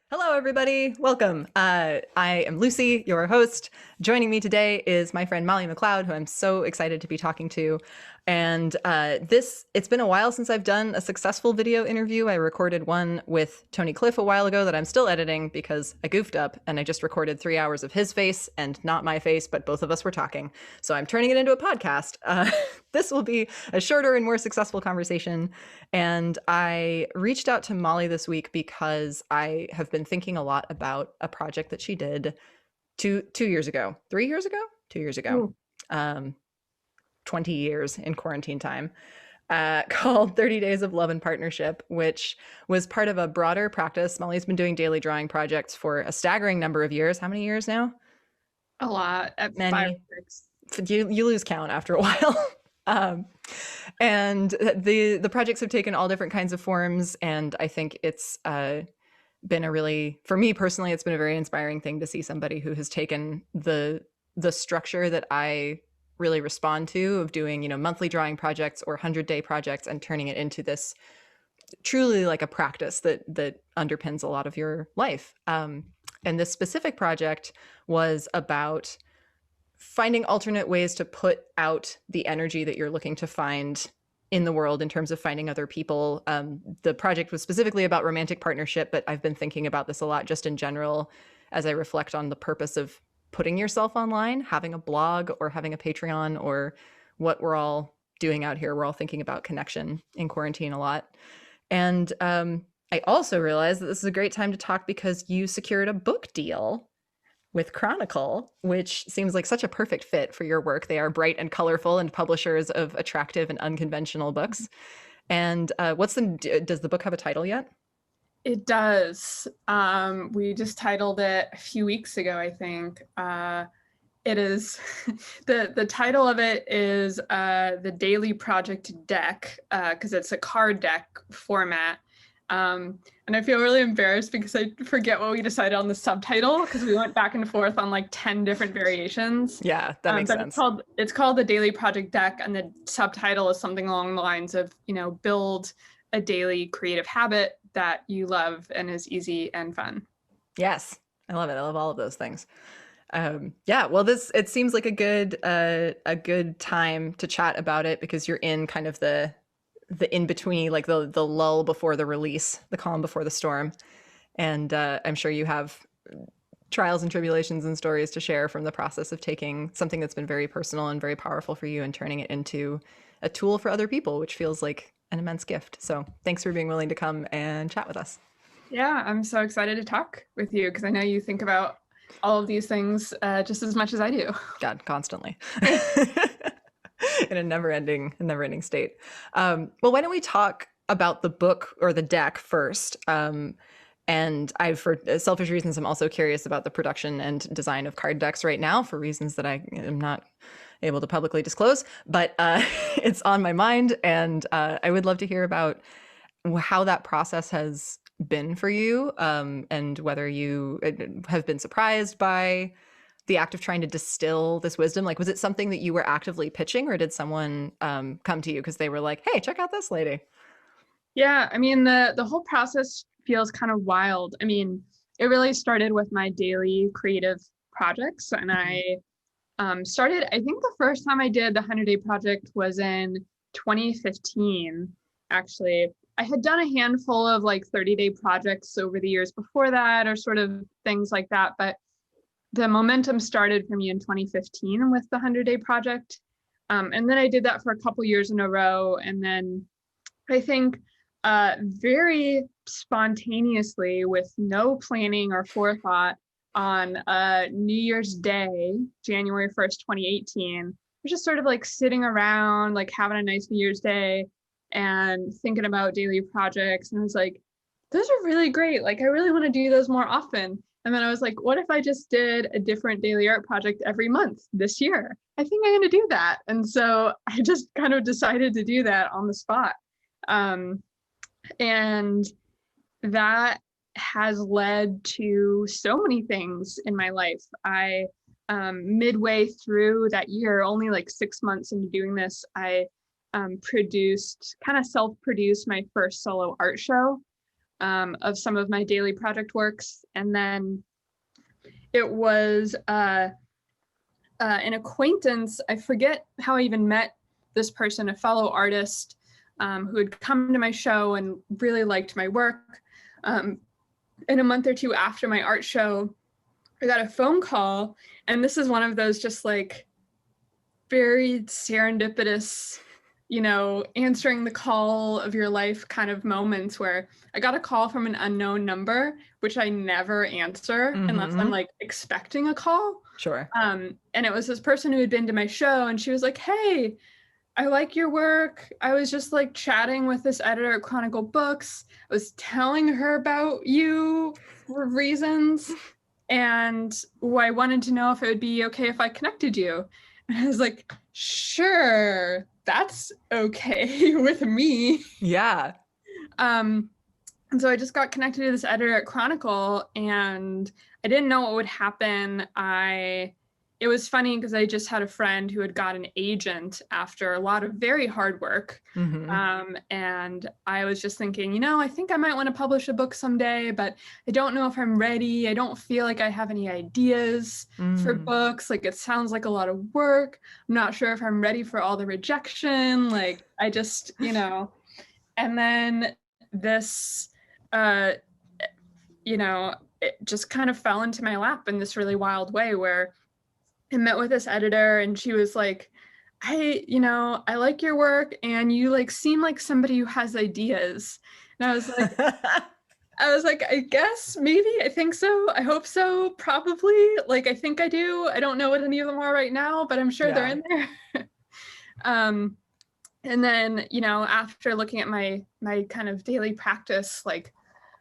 Hello, everybody. Welcome. I am Lucy, your host. Joining me today is my friend Molly McLeod, who I'm so excited to be talking to. And it's been a while since I've done a successful video interview. I recorded one with Tony Cliff a while ago that I'm still editing because I goofed up and I just recorded 3 hours of his face and not my face, but both of us were talking. So I'm turning it into a podcast. This will be a shorter and more successful conversation. And I reached out to Molly this week because I have been thinking a lot about a project that she did two years ago, 3 years ago, 2 years ago, Ooh. 20 years in quarantine time, called 30 Days of Love and Partnership, which was part of a broader practice. Molly's been doing daily drawing projects for a staggering number of years. How many years now? A lot at five Many. or six. You lose count after a while. um, and the projects have taken all different kinds of forms, and I think it's been a really, for me personally, it's been a very inspiring thing to see somebody who has taken the structure that I really respond to of doing, monthly drawing projects or 100-day projects and turning it into this truly like a practice that underpins a lot of your life. And this specific project was about finding alternate ways to put out the energy that you're looking to find in the world in terms of finding other people. The project was specifically about romantic partnership, but I've been thinking about this a lot just in general as I reflect on the purpose of putting yourself online, having a blog or having a Patreon, or what we're all doing out here. We're all thinking about connection in quarantine a lot. And I also realized that this is a great time to talk because you secured a book deal with Chronicle, which seems like such a perfect fit for your work. They are bright and colorful and publishers of attractive and unconventional books. And does the book have a title yet? It does. We just titled it a few weeks ago, I think. It is the title of it is the Daily Project Deck, because it's a card deck format. And I feel really embarrassed because I forget what we decided on the subtitle because we went back and forth on like 10 different variations. Yeah, that makes But sense. it's called the Daily Project Deck, and the subtitle is something along the lines of, build a daily creative habit that you love and is easy and fun. Yes, I love it. I love all of those things. Yeah, well, it seems like a good time to chat about it because you're in kind of the in between, like the lull before the release, the calm before the storm. And I'm sure you have trials and tribulations and stories to share from the process of taking something that's been very personal and very powerful for you and turning it into a tool for other people, which feels like an immense gift. So thanks for being willing to come and chat with us. Yeah, I'm so excited to talk with you because I know you think about all of these things just as much as I do. God, constantly. In a never-ending state. Well, why don't we talk about the book or the deck first? And for selfish reasons, I'm also curious about the production and design of card decks right now for reasons that I am not able to publicly disclose. But it's on my mind, and I would love to hear about how that process has been for you, and whether you have been surprised by the act of trying to distill this wisdom. Like, was it something that you were actively pitching, or did someone come to you because they were like, hey, check out this lady? Yeah, I mean, the whole process feels kind of wild. I mean, it really started with my daily creative projects, and Mhm. I think the first time I did the 100-day project was in 2015, actually. I had done a handful of like 30-day projects over the years before that, or sort of things like that, but the momentum started for me in 2015 with the 100-day project. And then I did that for a couple years in a row. And then I think very spontaneously, with no planning or forethought, on New Year's Day, January 1st, 2018, we're just sort of like sitting around, like having a nice New Year's Day and thinking about daily projects. And I was like, those are really great. Like, I really want to do those more often. And then I was like, what if I just did a different daily art project every month this year? I think I'm going to do that. And so I just kind of decided to do that on the spot. Um, and that has led to so many things in my life. Midway through that year, only like 6 months into doing this, I kind of self produced my first solo art show. of some of my daily project works. And then it was an acquaintance. I forget how I even met this person, a fellow artist who had come to my show and really liked my work. And a month or two after my art show, I got a phone call, and this is one of those just like very serendipitous, answering the call of your life kind of moments, where I got a call from an unknown number, which I never answer unless I'm like expecting a call. Sure. And it was this person who had been to my show, and she was like, "Hey, I like your work. I was just like chatting with this editor at Chronicle Books. I was telling her about you for reasons. And I wanted to know if it would be okay if I connected you." And I was like, "Sure, that's okay with me." Yeah. And so I just got connected to this editor at Chronicle, and I didn't know what would happen. It was funny because I just had a friend who had got an agent after a lot of very hard work. And I was just thinking, I think I might want to publish a book someday, but I don't know if I'm ready. I don't feel like I have any ideas for books. Like, it sounds like a lot of work. I'm not sure if I'm ready for all the rejection. Like, I just, and then this, it just kind of fell into my lap in this really wild way, where I met with this editor, and she was like, I like your work, and you like seem like somebody who has ideas." And I was like, I guess, maybe, I think so. I hope so. Probably. Like, I think I do. I don't know what any of them are right now, but I'm sure they're in there. And then, after looking at my kind of daily practice, like,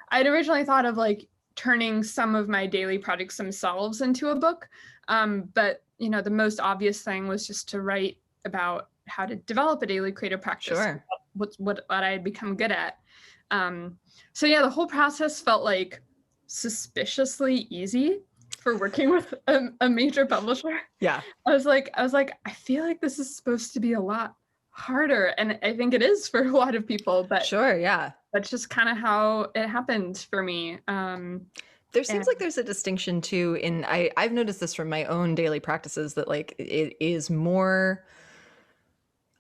I'd originally thought of like turning some of my daily projects themselves into a book. But, the most obvious thing was just to write about how to develop a daily creative practice. Sure. What I had become good at. So yeah, the whole process felt like suspiciously easy for working with a major publisher. Yeah. I was like, I feel like this is supposed to be a lot harder. And I think it is for a lot of people, but sure. Yeah. That's just kind of how it happened for me. There seems like there's a distinction too I've noticed this from my own daily practices, that like it is more,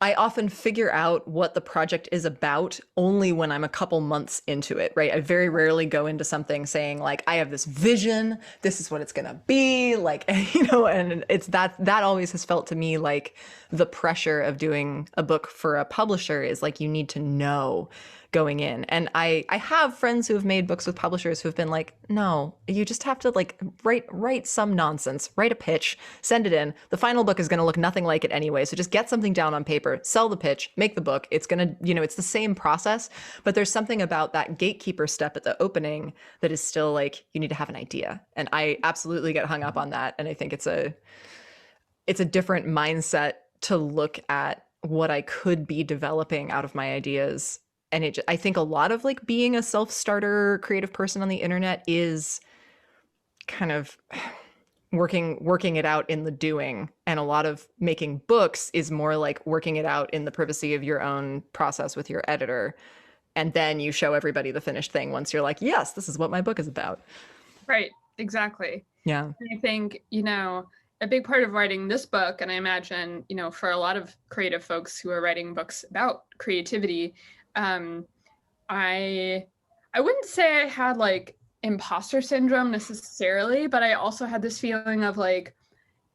I often figure out what the project is about only when I'm a couple months into it, right? I very rarely go into something saying like, I have this vision, this is what it's gonna be, like, and it's that always has felt to me like the pressure of doing a book for a publisher is like, you need to know going in. And I have friends who have made books with publishers who have been like, no, you just have to like write some nonsense, write a pitch, send it in. The final book is going to look nothing like it anyway. So just get something down on paper, sell the pitch, make the book. It's going to, it's the same process, but there's something about that gatekeeper step at the opening that is still like, you need to have an idea. And I absolutely get hung up on that. And I think it's a different mindset to look at what I could be developing out of my ideas. And I think a lot of like being a self-starter creative person on the internet is kind of working it out in the doing. And a lot of making books is more like working it out in the privacy of your own process with your editor. And then you show everybody the finished thing once you're like, yes, this is what my book is about. Right. Exactly. Yeah. And I think, a big part of writing this book, and I imagine, for a lot of creative folks who are writing books about creativity, I wouldn't say I had like imposter syndrome necessarily, but I also had this feeling of like,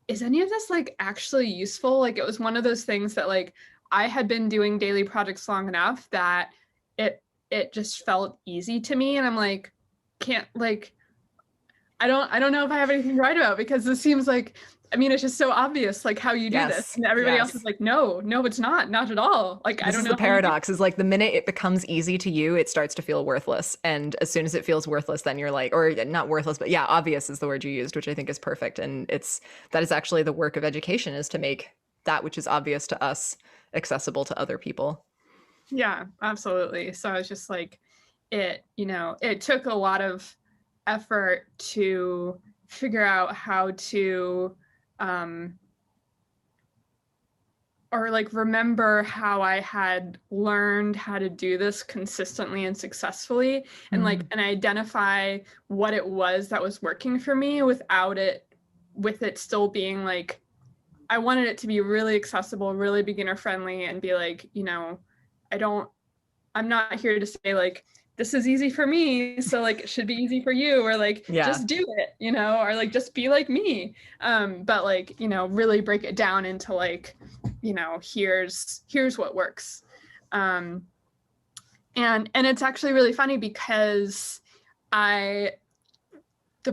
is any of this like actually useful? Like, it was one of those things that like I had been doing daily projects long enough that it just felt easy to me, and I'm like, can't like, I don't know if I have anything to write about, because this seems like, it's just so obvious, like how you do this. And everybody else is like, no, it's not at all. Like, I don't know. This is the paradox, is like the minute it becomes easy to you, it starts to feel worthless. And as soon as it feels worthless, then you're like, or not worthless, but yeah, obvious is the word you used, which I think is perfect. And that is actually the work of education, is to make that which is obvious to us accessible to other people. Yeah, absolutely. So I was just like, it took a lot of effort to figure out how to or like remember how I had learned how to do this consistently and successfully, and like and identify what it was that was working for me without it, with it still being like, I wanted it to be really accessible, really beginner friendly, and be like, you know, I'm not here to say like, this is easy for me, so like it should be easy for you, or like just do it, you know, or like just be like me. But like, you know, really break it down into like, you know, here's what works. And it's actually really funny because the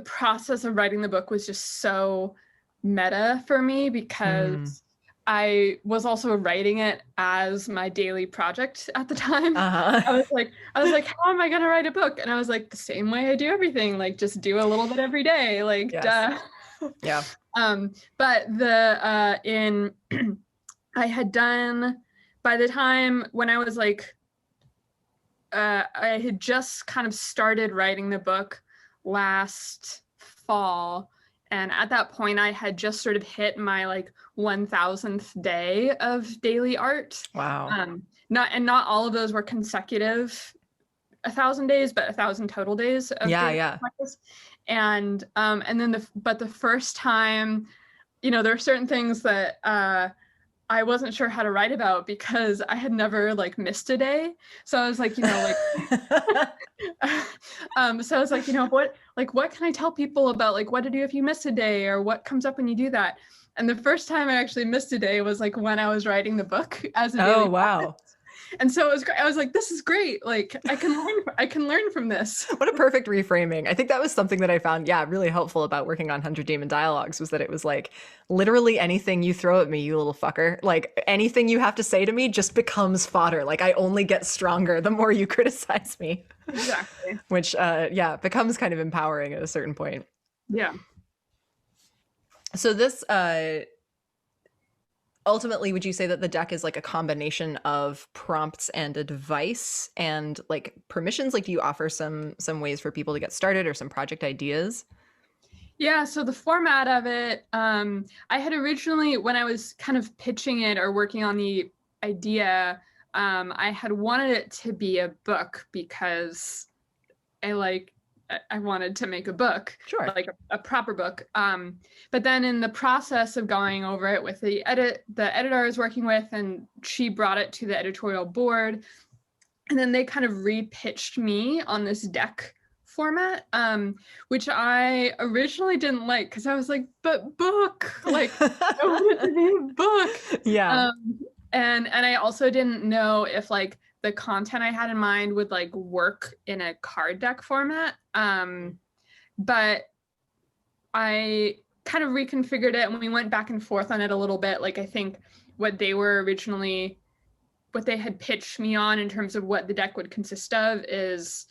process of writing the book was just so meta for me, because I was also writing it as my daily project at the time. I was like, how am I going to write a book? And I was like, the same way I do everything, like just do a little bit every day. Like, duh. Yeah. But I had done, by the time when I was like, I had just kind of started writing the book last fall. And at that point, I had just sort of hit my like 1000th day of daily art. Wow. Not all of those were consecutive 1000 days, but 1000 total days of daily practice. And then the first time, you know, there are certain things that I wasn't sure how to write about because I had never like missed a day. So I was like, you know, like, so I was like, you know, what can I tell people about like what to do if you miss a day, or what comes up when you do that? And the first time I actually missed a day was like when I was writing the book as a daily practice. And so it was great. I was like, this is great. Like I can learn from this. What a perfect reframing. I think that was something that I found, really helpful about working on 100 Demon Dialogues, was that it was like, literally anything you throw at me, you little fucker, like anything you have to say to me just becomes fodder. Like I only get stronger the more you criticize me. Exactly. Which, becomes kind of empowering at a certain point. Yeah. So this, ultimately, would you say that the deck is like a combination of prompts and advice and like permissions? Like, do you offer some ways for people to get started or some project ideas? Yeah, so the format of it, I had originally, when I was kind of pitching it or working on the idea, I had wanted it to be a book because I wanted to make a book, like a proper book. But then in the process of going over it with the editor I was working with, and she brought it to the editorial board, and then they kind of re-pitched me on this deck format, which I originally didn't like because I was like, but book, like I want it to be a book. Yeah. And I also didn't know if like the content I had in mind would like work in a card deck format. But I kind of reconfigured it, and we went back and forth on it a little bit. Like I think what they had pitched me on in terms of what the deck would consist of is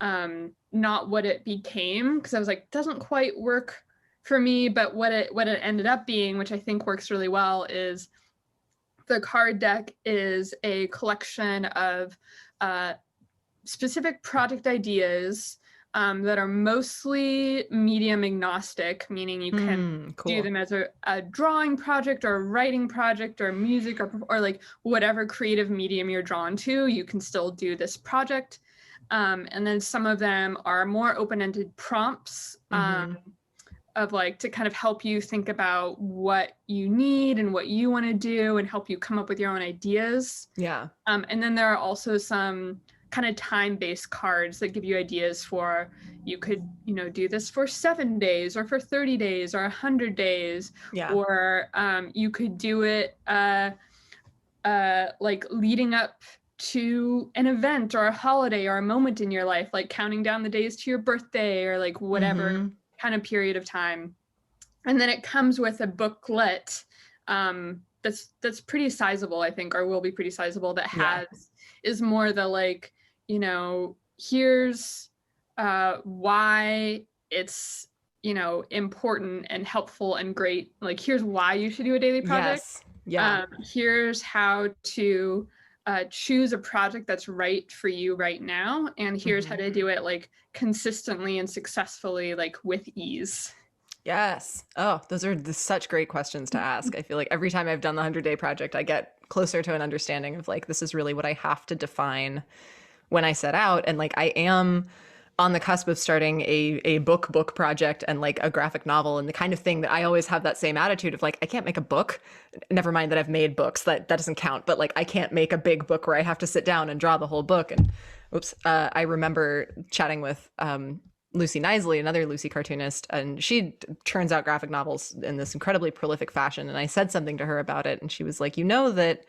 not what it became, because I was like, it doesn't quite work for me. But what it ended up being, which I think works really well, is the card deck is a collection of specific project ideas that are mostly medium agnostic, meaning you can do them as a drawing project or a writing project or music or like whatever creative medium you're drawn to, you can still do this project. And then some of them are more open-ended prompts of like to kind of help you think about what you need and what you want to do and help you come up with your own ideas. Yeah. And then there are also some kind of time-based cards that give you ideas for, you could, you know, do this for 7 days or for 30 days or 100 days. Yeah. Or you could do it like leading up to an event or a holiday or a moment in your life, like counting down the days to your birthday or like whatever kind of period of time. And then it comes with a booklet that's pretty sizable, I think, or will be pretty sizable, that is more the like, you know, here's why it's, you know, important and helpful and great. Like, here's why you should do a daily project. Yes. Yeah. Here's how to choose a project that's right for you right now. And here's how to do it like consistently and successfully, like with ease. Yes. Oh, those are such great questions to ask. I feel like every time I've done the 100-day project, I get closer to an understanding of like, this is really what I have to define when I set out. And like, I am on the cusp of starting a book project and like a graphic novel and the kind of thing that I always have that same attitude of like, I can't make a book. Never mind that I've made books, that doesn't count. But like, I can't make a big book where I have to sit down and draw the whole book. And I remember chatting with Lucy Knisley, another Lucy cartoonist, and she turns out graphic novels in this incredibly prolific fashion. And I said something to her about it, and she was like, you know that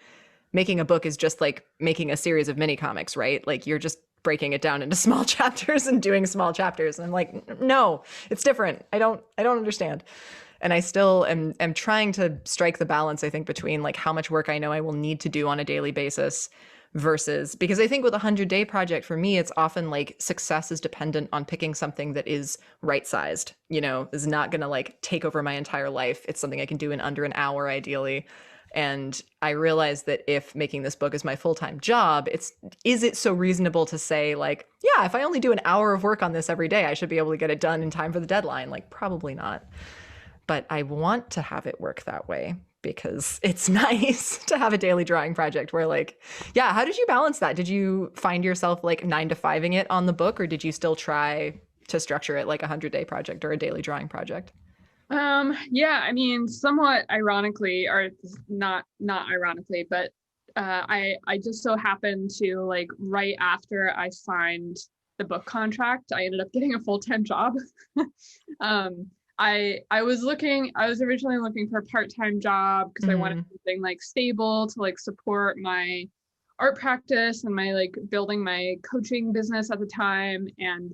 making a book is just like making a series of mini comics, right? Like you're just breaking it down into small chapters and doing small chapters. And I'm like, no, it's different. I don't understand. And I still am trying to strike the balance, I think, between like how much work I know I will need to do on a daily basis versus, because I think with a 100-day project for me, it's often like success is dependent on picking something that is right sized, you know, is not going to like take over my entire life. It's something I can do in under an hour, ideally. And I realized that if making this book is my full-time job, is it so reasonable to say like, yeah, if I only do an hour of work on this every day, I should be able to get it done in time for the deadline? Like, probably not. But I want to have it work that way because it's nice to have a daily drawing project where like, yeah, how did you balance that? Did you find yourself like 9 to 5ing it on the book, or did you still try to structure it like a 100-day project or a daily drawing project? Yeah, I mean, somewhat ironically, or not ironically, but I just so happened to like right after I signed the book contract, I ended up getting a full-time job. um, I was originally looking for a part-time job because I wanted something like stable to like support my art practice and my like building my coaching business at the time, and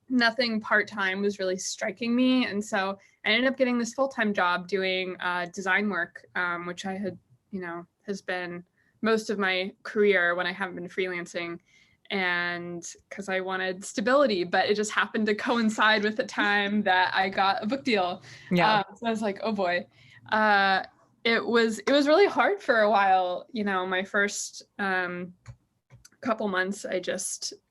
nothing part-time was really striking me. And so I ended up getting this full-time job doing design work, which I had, you know, has been most of my career when I haven't been freelancing. And because I wanted stability, but it just happened to coincide with the time that I got a book deal. Yeah. So I was like, oh boy. It was really hard for a while. You know, my first couple months I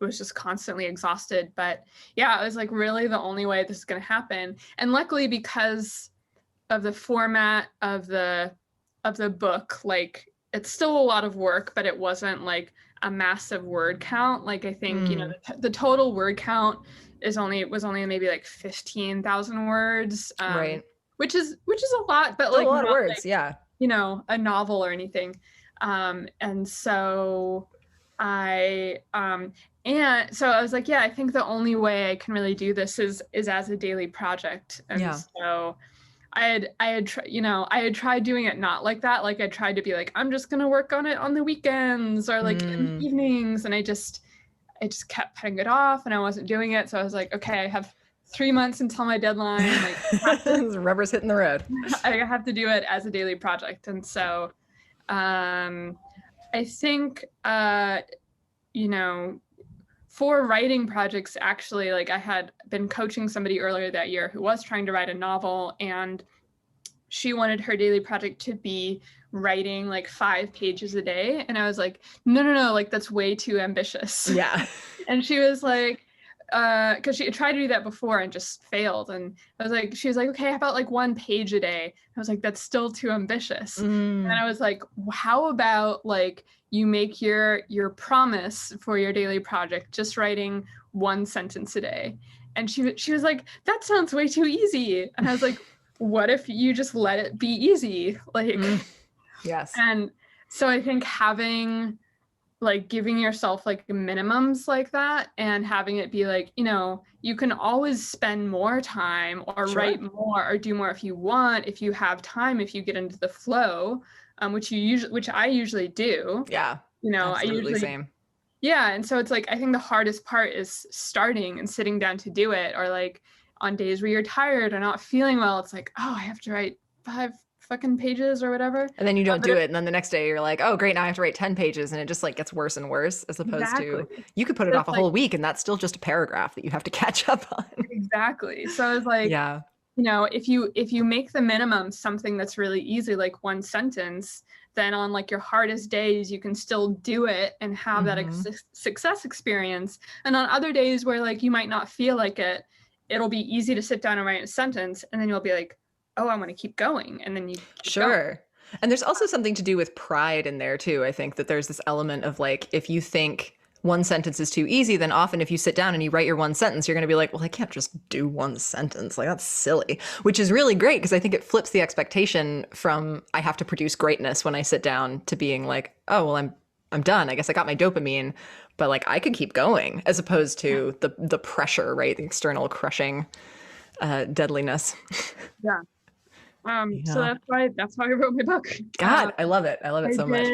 was just constantly exhausted, but yeah, it was like really the only way this is going to happen. And luckily, because of the format of the book, like it's still a lot of work, but it wasn't like a massive word count. Like I think you know the total word count was only maybe like 15,000 words, Right. which is a lot, but Still like a lot of not words. like, Yeah. you know, a novel or anything. And so I was like, yeah, I think the only way I can really do this is as a daily project. And Yeah. so I had tried doing it not like that. Like I tried to be like, I'm just gonna work on it on the weekends or like in the evenings, and I just kept putting it off and I wasn't doing it. So I was like, okay, I have 3 months until my deadline. Like Rubber's hitting the road. I have to do it as a daily project. And so I think you know, for writing projects, actually, like I had been coaching somebody earlier that year who was trying to write a novel, and she wanted her daily project to be writing like 5 pages a day. And I was like, no, like that's way too ambitious. Yeah. And she was like, because she had tried to do that before and just failed. And she was like, okay, how about like 1 page a day? I was like, that's still too ambitious. And I was like, how about like you make your promise for your daily project just writing 1 sentence a day? And she was like, that sounds way too easy. And I was like, what if you just let it be easy? Like, yes. And so I think having like giving yourself like minimums like that and having it be like, you know, you can always spend more time or write more or do more if you want, if you have time, if you get into the flow, which I usually do. Yeah. You know, absolutely I usually same. Yeah. And so it's like, I think the hardest part is starting and sitting down to do it, or like on days where you're tired or not feeling well, it's like, oh, I have to write 5 fucking pages or whatever. And then you don't do it. And then the next day you're like, oh, great, now I have to write 10 pages. And it just like gets worse and worse, as opposed to you could put it off a whole week and that's still just a paragraph that you have to catch up on. Exactly. So I was like, yeah, you know, if you make the minimum something that's really easy, like 1 sentence, then on like your hardest days, you can still do it and have that success experience. And on other days where like you might not feel like it, it'll be easy to sit down and write a sentence, and then you'll be like, oh, I want to keep going, and then you keep going. Sure. And there's also something to do with pride in there too. I think that there's this element of like, if you think one sentence is too easy, then often if you sit down and you write your one sentence, you're going to be like, well, I can't just do one sentence. Like, that's silly, which is really great because I think it flips the expectation from I have to produce greatness when I sit down to being like, oh, well, I'm done. I guess I got my dopamine, but like I could keep going, as opposed to the pressure, right? The external crushing deadliness. Yeah. So Yeah. that's why I wrote my book. God, I love it. I love it so much.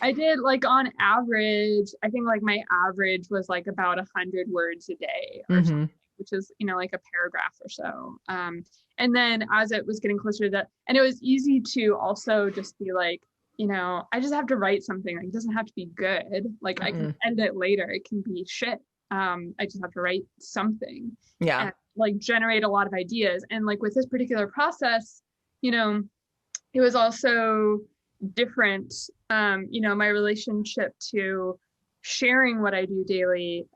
I did like on average, I think like my average was like about 100 words a day or something, which is, you know, like a paragraph or so. And then as it was getting closer to that, and it was easy to also just be like, you know, I just have to write something. Like, it doesn't have to be good. Like I can edit it later. It can be shit. I just have to write something. Yeah. And like generate a lot of ideas. And like with this particular process, you know, it was also different. You know, my relationship to sharing what I do daily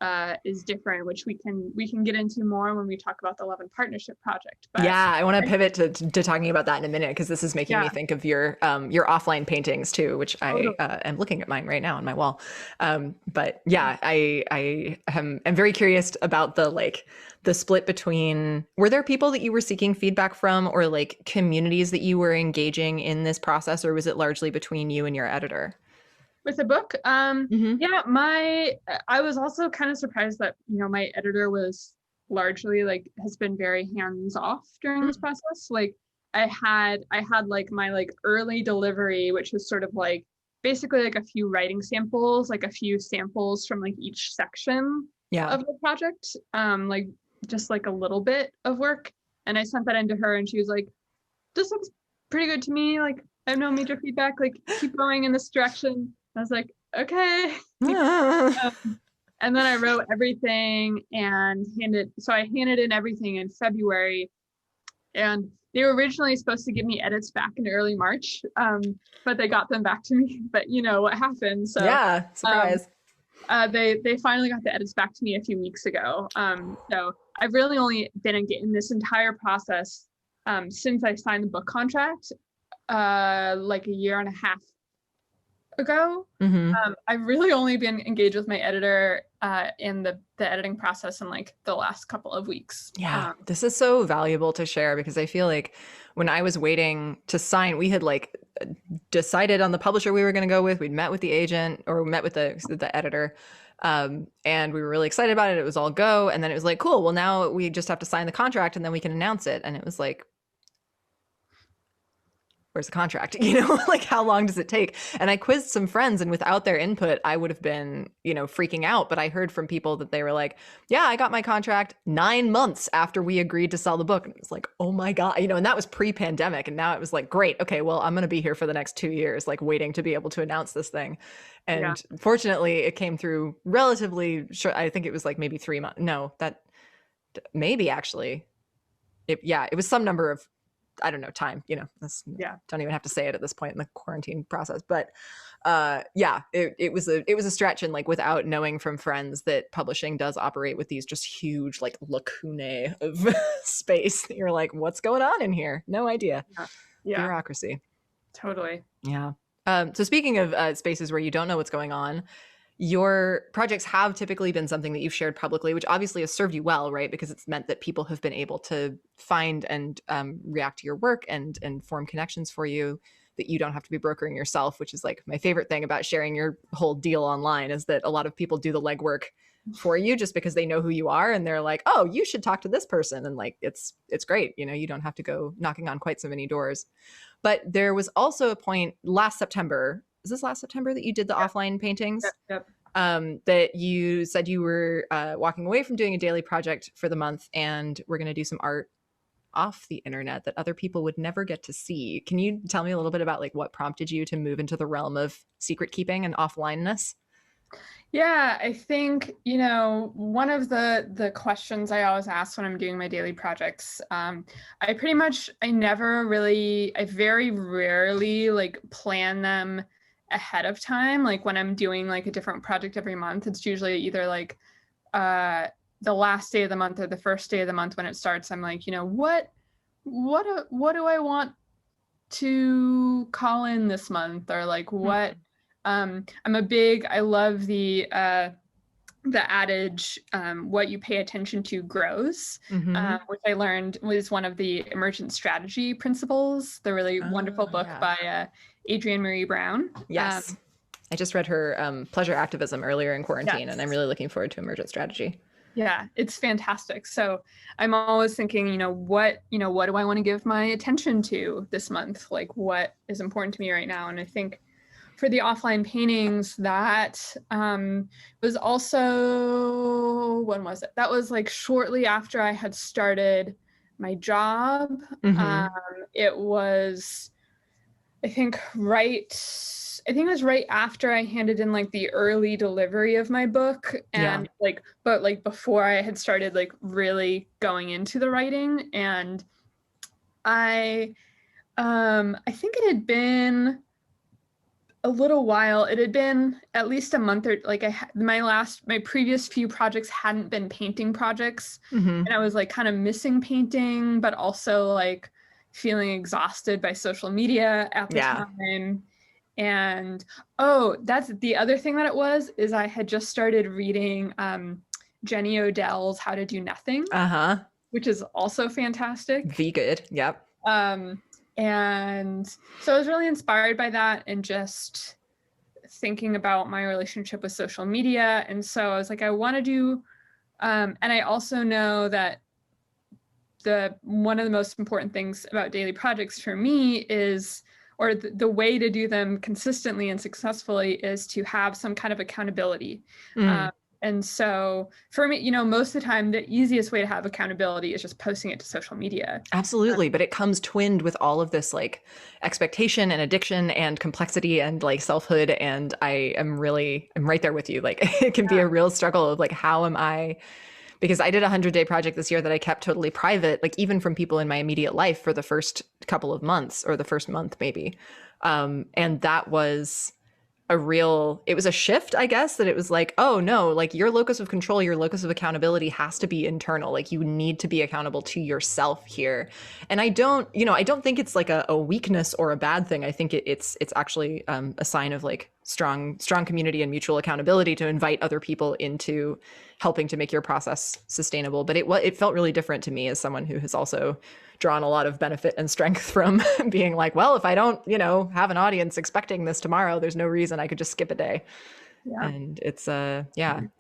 is different, which we can get into more when we talk about the Love and Partnership Project. But yeah, I want to pivot to talking about that in a minute, because this is making me think of your offline paintings too, which I am looking at mine right now on my wall. But yeah, I am very curious about the split between, were there people that you were seeking feedback from, or like communities that you were engaging in this process, or was it largely between you and your editor? With the book, yeah, I was also kind of surprised that, you know, my editor was largely like has been very hands off during this process. Like I had like my like early delivery, which was sort of like basically like a few writing samples, like a few samples from like each section of the project, like just like a little bit of work. And I sent that into her, and she was like, this looks pretty good to me. Like, I have no major feedback, like keep going in this direction. I was like, okay. And then I wrote everything and I handed in everything in February, and they were originally supposed to give me edits back in early March, but they got them back to me. But you know what happened. So yeah, surprise. They finally got the edits back to me a few weeks ago. So I've really only been in this entire process since I signed the book contract, like a year and a half ago. I've really only been engaged with my editor in the editing process in like the last couple of weeks. Yeah, this is so valuable to share, because I feel like when I was waiting to sign, we had like decided on the publisher we were going to go with. We'd met with the agent, or met with the editor, and we were really excited about it. It was all go, and then it was like, cool. Well, now we just have to sign the contract, and then we can announce it. And it was like, where's the contract? You know, like how long does it take? And I quizzed some friends, and without their input, I would have been, you know, freaking out. But I heard from people that they were like, yeah, I got my contract 9 months after we agreed to sell the book. And it was like, oh my God, you know, and that was pre-pandemic. And now it was like, great. Okay, well, I'm going to be here for the next 2 years, like waiting to be able to announce this thing. And fortunately it came through relatively short. I think it was like maybe 3 months. No, that maybe actually, it was some number of, I don't know, time, you know, don't even have to say it at this point in the quarantine process. But it was a stretch. And like, without knowing from friends that publishing does operate with these just huge like lacunae of space, you're like, what's going on in here? No idea. Bureaucracy. Totally. Yeah. So speaking of spaces where you don't know what's going on, your projects have typically been something that you've shared publicly, which obviously has served you well, right? Because it's meant that people have been able to find and react to your work and form connections for you that you don't have to be brokering yourself, which is like my favorite thing about sharing your whole deal online, is that a lot of people do the legwork for you just because they know who you are, and they're like, oh, you should talk to this person. And like, it's great. You know, you don't have to go knocking on quite so many doors. But there was also a point last September, is this last September, that you did the offline paintings? Yep. That you said you were walking away from doing a daily project for the month, and we're going to do some art off the internet that other people would never get to see. Can you tell me a little bit about like what prompted you to move into the realm of secret keeping and offlineness? Yeah, I think, you know, one of the questions I always ask when I'm doing my daily projects, I very rarely like plan them ahead of time. Like when I'm doing like a different project every month, it's usually either like the last day of the month or the first day of the month when it starts, I'm like, what do I want to call in this month, or like what I love the adage, what you pay attention to grows, which I learned was one of the Emergent Strategy principles, the really wonderful book by Adrienne Brown. Yes. I just read her Pleasure Activism earlier in quarantine, yes. and I'm really looking forward to Emergent Strategy. Yeah, it's fantastic. So I'm always thinking, what do I want to give my attention to this month? Like, what is important to me right now? And I think for the offline paintings, that was also, when was it? That was like shortly after I had started my job. It was, I think it was right after I handed in like the early delivery of my book, and but before I had started like really going into the writing. And I think it had been a little while. It had been at least a month, or like my previous few projects hadn't been painting projects, and I was like kind of missing painting, but also like feeling exhausted by social media at the time. And that's the other thing that it was, is I had just started reading Jenny Odell's How to Do Nothing, which is also fantastic. Be good. Yep. And so I was really inspired by that, and just thinking about my relationship with social media. And so I was like, I want to do, and I also know that one of the most important things about daily projects for me is, or the way to do them consistently and successfully, is to have some kind of accountability. And so for me, most of the time, the easiest way to have accountability is just posting it to social media. Absolutely. But it comes twinned with all of this like expectation and addiction and complexity and like selfhood. And I'm right there with you. Like it can be a real struggle of like, how am I, because I did a 100-day project this year that I kept totally private, like even from people in my immediate life for the first couple of months, or the first month maybe. And that was it was a shift, I guess, that it was like, oh no, like your locus of control, your locus of accountability has to be internal. Like you need to be accountable to yourself here. And I don't think it's like a weakness or a bad thing. I think it's actually a sign of like strong community and mutual accountability to invite other people into helping to make your process sustainable. But it felt really different to me as someone who has also drawn a lot of benefit and strength from being like, well, if I don't, have an audience expecting this tomorrow, there's no reason I could just skip a day. Yeah. And it's, there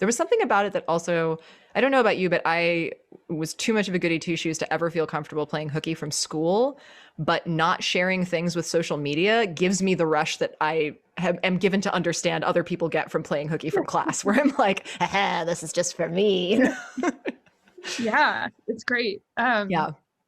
was something about it that also, I don't know about you, but I was too much of a goody two shoes to ever feel comfortable playing hooky from school, but not sharing things with social media gives me the rush that I am given to understand other people get from playing hooky from class, where I'm like, haha, this is just for me. Yeah, it's great.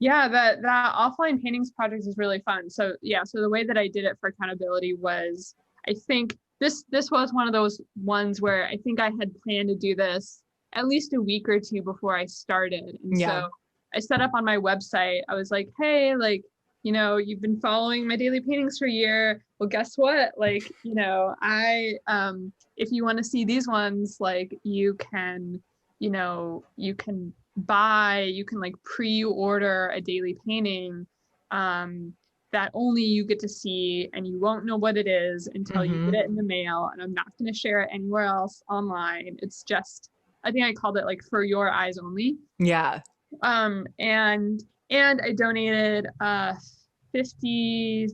Yeah, that offline paintings project is really fun. So so the way that I did it for accountability was, I think this was one of those ones where I think I had planned to do this at least a week or two before I started. And so I set up on my website, I was like, hey, like, you've been following my daily paintings for a year. Well, guess what? Like, I, if you want to see these ones, like you can like pre-order a daily painting that only you get to see, and you won't know what it is until you get it in the mail. And I'm not going to share it anywhere else online. It's just, I think I called it like for your eyes only. Yeah. And I donated 50%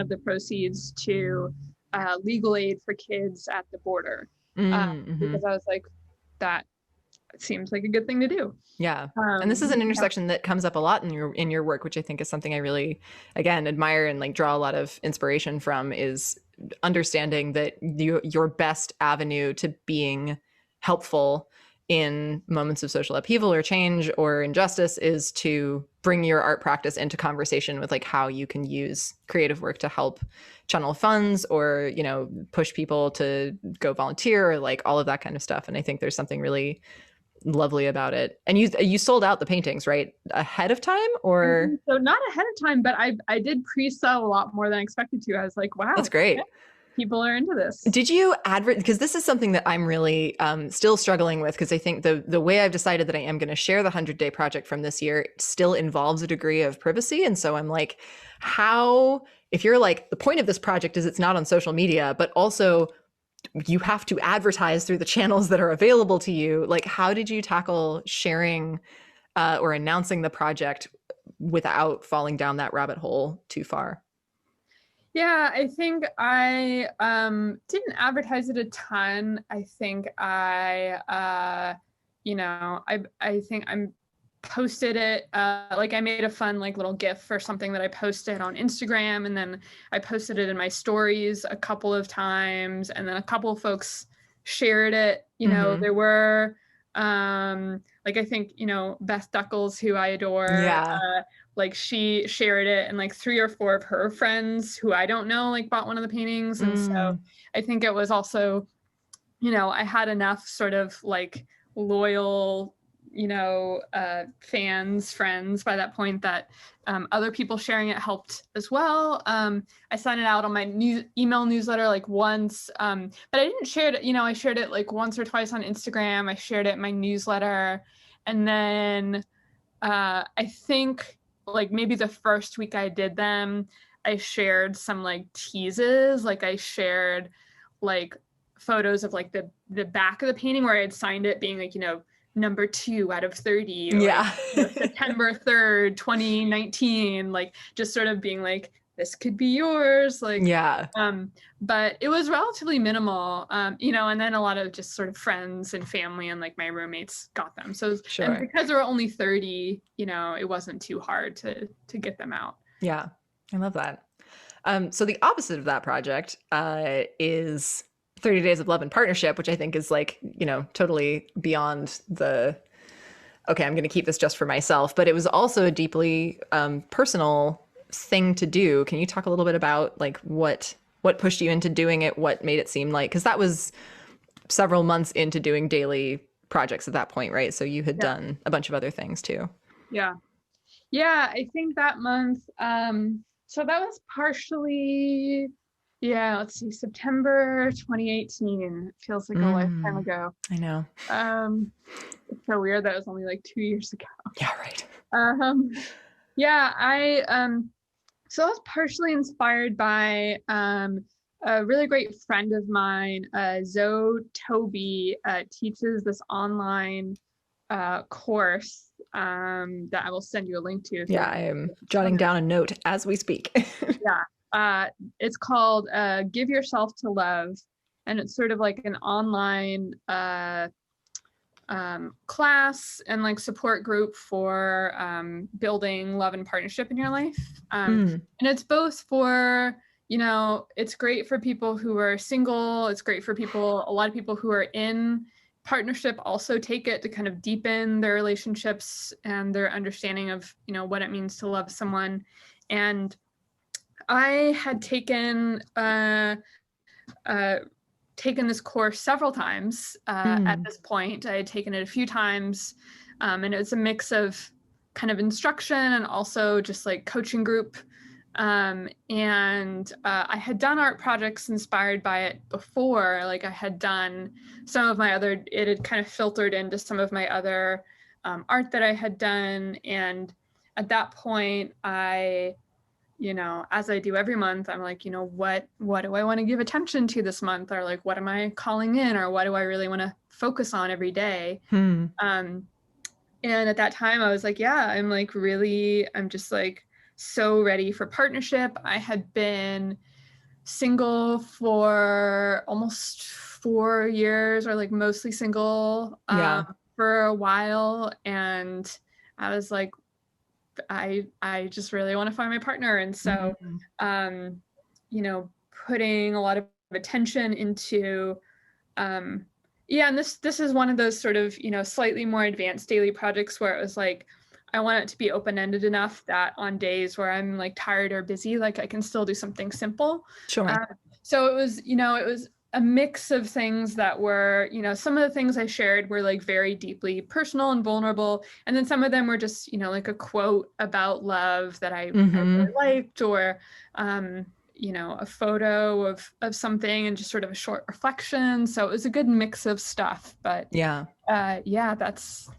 of the proceeds to legal aid for kids at the border, because I was like, that seems like a good thing to do. Yeah. And this is an intersection that comes up a lot in your work, which I think is something I really, again, admire and like draw a lot of inspiration from, is understanding that your best avenue to being helpful in moments of social upheaval or change or injustice is to bring your art practice into conversation with like how you can use creative work to help channel funds, or, push people to go volunteer, or like all of that kind of stuff. And I think there's something really lovely about it. And you sold out the paintings, right, ahead of time, or? So not ahead of time, but I did pre-sell a lot more than I expected to. I was like, wow, that's great. people are into this. Did you because this is something that I'm really still struggling with, because I think the way I've decided that I am going to share the 100-day project from this year still involves a degree of privacy. And so I'm like, how, if you're like, the point of this project is it's not on social media, but also you have to advertise through the channels that are available to you. Like, how did you tackle sharing or announcing the project without falling down that rabbit hole too far? Yeah, I think I didn't advertise it a ton. I think I think I'm posted it like I made a fun like little GIF or something that I posted on Instagram, and then I posted it in my stories a couple of times, and then a couple of folks shared it. There were like I think Beth Duckles, who I adore, Yeah. like she shared it, and like 3 or 4 of her friends who I don't know like bought one of the paintings. And so I think it was also, I had enough sort of like loyal friends by that point that other people sharing it helped as well. I sent it out on my email newsletter like once, but I didn't share it. I shared it like once or twice on Instagram. I shared it in my newsletter, and then I think like maybe the first week I did them, I shared some like teases. Like I shared like photos of like the back of the painting where I had signed it being like, number 2 out of 30, or Yeah. September 3rd, 2019, like just sort of being like, this could be yours. Like, Yeah. but it was relatively minimal, and then a lot of just sort of friends and family and like my roommates got them. So, Sure. and because there were only 30, it wasn't too hard to get them out. Yeah. I love that. So the opposite of that project is 30 Days of Love and Partnership, which I think is like, totally beyond the, okay, I'm going to keep this just for myself. But it was also a deeply personal thing to do. Can you talk a little bit about like what pushed you into doing it? What made it seem like, because that was several months into doing daily projects at that point, right? So you had done a bunch of other things too. Yeah. Yeah, I think that month, so that was partially, let's see, September 2018. It feels like a lifetime ago. I know. It's so weird that it was only like 2 years ago. Yeah, right. So I was partially inspired by a really great friend of mine, Zoe Toby, teaches this online course that I will send you a link to. Yeah, I am jotting down a note as we speak. Yeah. It's called Give Yourself to Love, and it's sort of like an online class and like support group for building love and partnership in your life. And it's both for, it's great for people who are single. It's great for a lot of people who are in partnership also take it to kind of deepen their relationships and their understanding of, what it means to love someone. And I had taken this course several times at this point. I had taken it a few times, and it was a mix of kind of instruction and also just like coaching group. And I had done art projects inspired by it before. Like I had done it had kind of filtered into some of my other art that I had done. And at that point, as I do every month, I'm like, what do I want to give attention to this month? Or like, what am I calling in? Or what do I really want to focus on every day? And at that time I was like, I'm just like so ready for partnership. I had been single for almost 4 years, or like mostly single for a while. And I was like, I just really want to find my partner. And so, putting a lot of attention into, and this is one of those sort of, slightly more advanced daily projects where it was like, I want it to be open-ended enough that on days where I'm like tired or busy, like I can still do something simple. Sure. So it was a mix of things that were, some of the things I shared were like very deeply personal and vulnerable. And then some of them were just, like a quote about love that I really liked, or, a photo of something and just sort of a short reflection. So it was a good mix of stuff. But Yeah. that's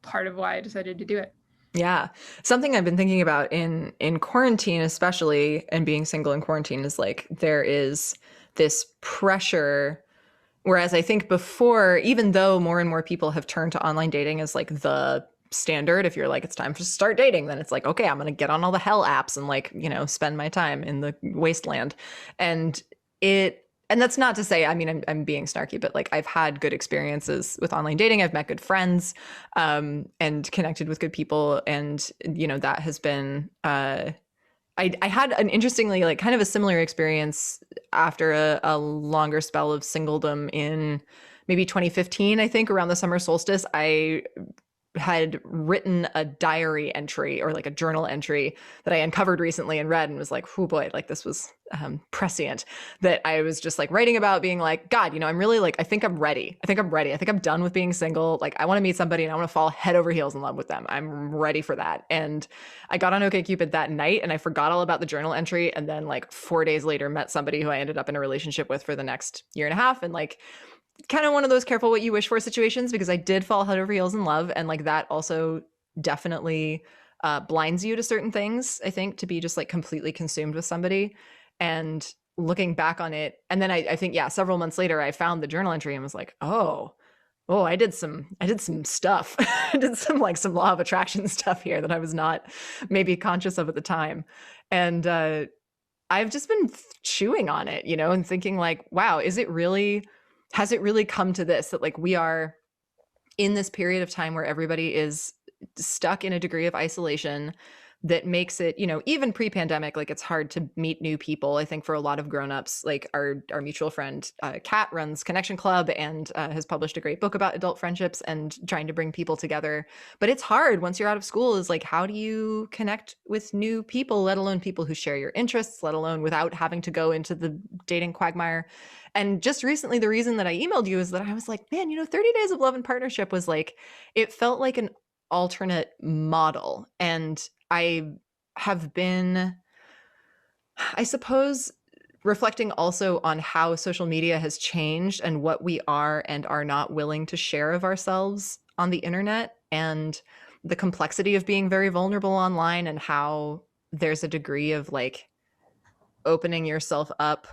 part of why I decided to do it. Yeah. Something I've been thinking about in quarantine, especially, and being single in quarantine, is like there is this pressure. Whereas I think before, even though more and more people have turned to online dating as like the standard, if you're like, it's time to start dating, then it's like, okay, I'm going to get on all the hell apps and like, spend my time in the wasteland. And and that's not to say, I mean, I'm being snarky, but like I've had good experiences with online dating. I've met good friends, and connected with good people. And, that has been, I had an interestingly, like kind of a similar experience after a longer spell of singledom in maybe 2015, I think, around the summer solstice. I had written a diary entry, or like a journal entry, that I uncovered recently and read, and was like, oh boy, like this was prescient, that I was just like writing about being like, God, I'm really like, I think I'm ready. I think I'm done with being single. Like I want to meet somebody and I want to fall head over heels in love with them. I'm ready for that. And I got on OkCupid that night and I forgot all about the journal entry. And then like 4 days later met somebody who I ended up in a relationship with for the next year and a half. And like, kind of one of those careful what you wish for situations, because I did fall head over heels in love. And like that also definitely blinds you to certain things, I think, to be just like completely consumed with somebody. And looking back on it, and then I think, yeah, several months later, I found the journal entry and was like, oh, I did some stuff. I did some law of attraction stuff here that I was not maybe conscious of at the time. And I've just been chewing on it, and thinking like, wow, has it really come to this, that like we are in this period of time where everybody is stuck in a degree of isolation that makes it, even pre-pandemic, like it's hard to meet new people. I think for a lot of grownups, like our mutual friend Kat runs Connection Club and has published a great book about adult friendships and trying to bring people together. But it's hard once you're out of school, is like, how do you connect with new people, let alone people who share your interests, let alone without having to go into the dating quagmire. And just recently, the reason that I emailed you is that I was like, man, 30 Days of Love and Partnership was like, it felt like an alternate model. And I have been, I suppose, reflecting also on how social media has changed and what we are and are not willing to share of ourselves on the internet, and the complexity of being very vulnerable online, and how there's a degree of like opening yourself up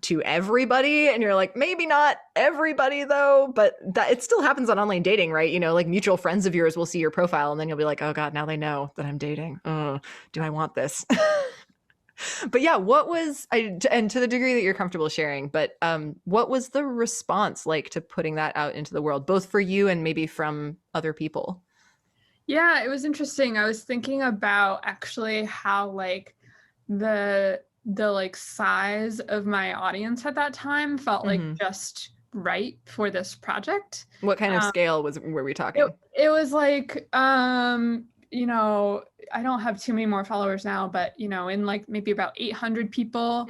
to everybody, and you're like, maybe not everybody though, but that it still happens on online dating, right? Like mutual friends of yours will see your profile and then you'll be like, oh God, now they know that I'm dating. Do I want this? But yeah, and to the degree that you're comfortable sharing, but what was the response like to putting that out into the world, both for you and maybe from other people? Yeah, it was interesting. I was thinking about actually how like the like size of my audience at that time felt like just right for this project. What kind of scale were we talking? It was like I don't have too many more followers now, but in like maybe about 800 people.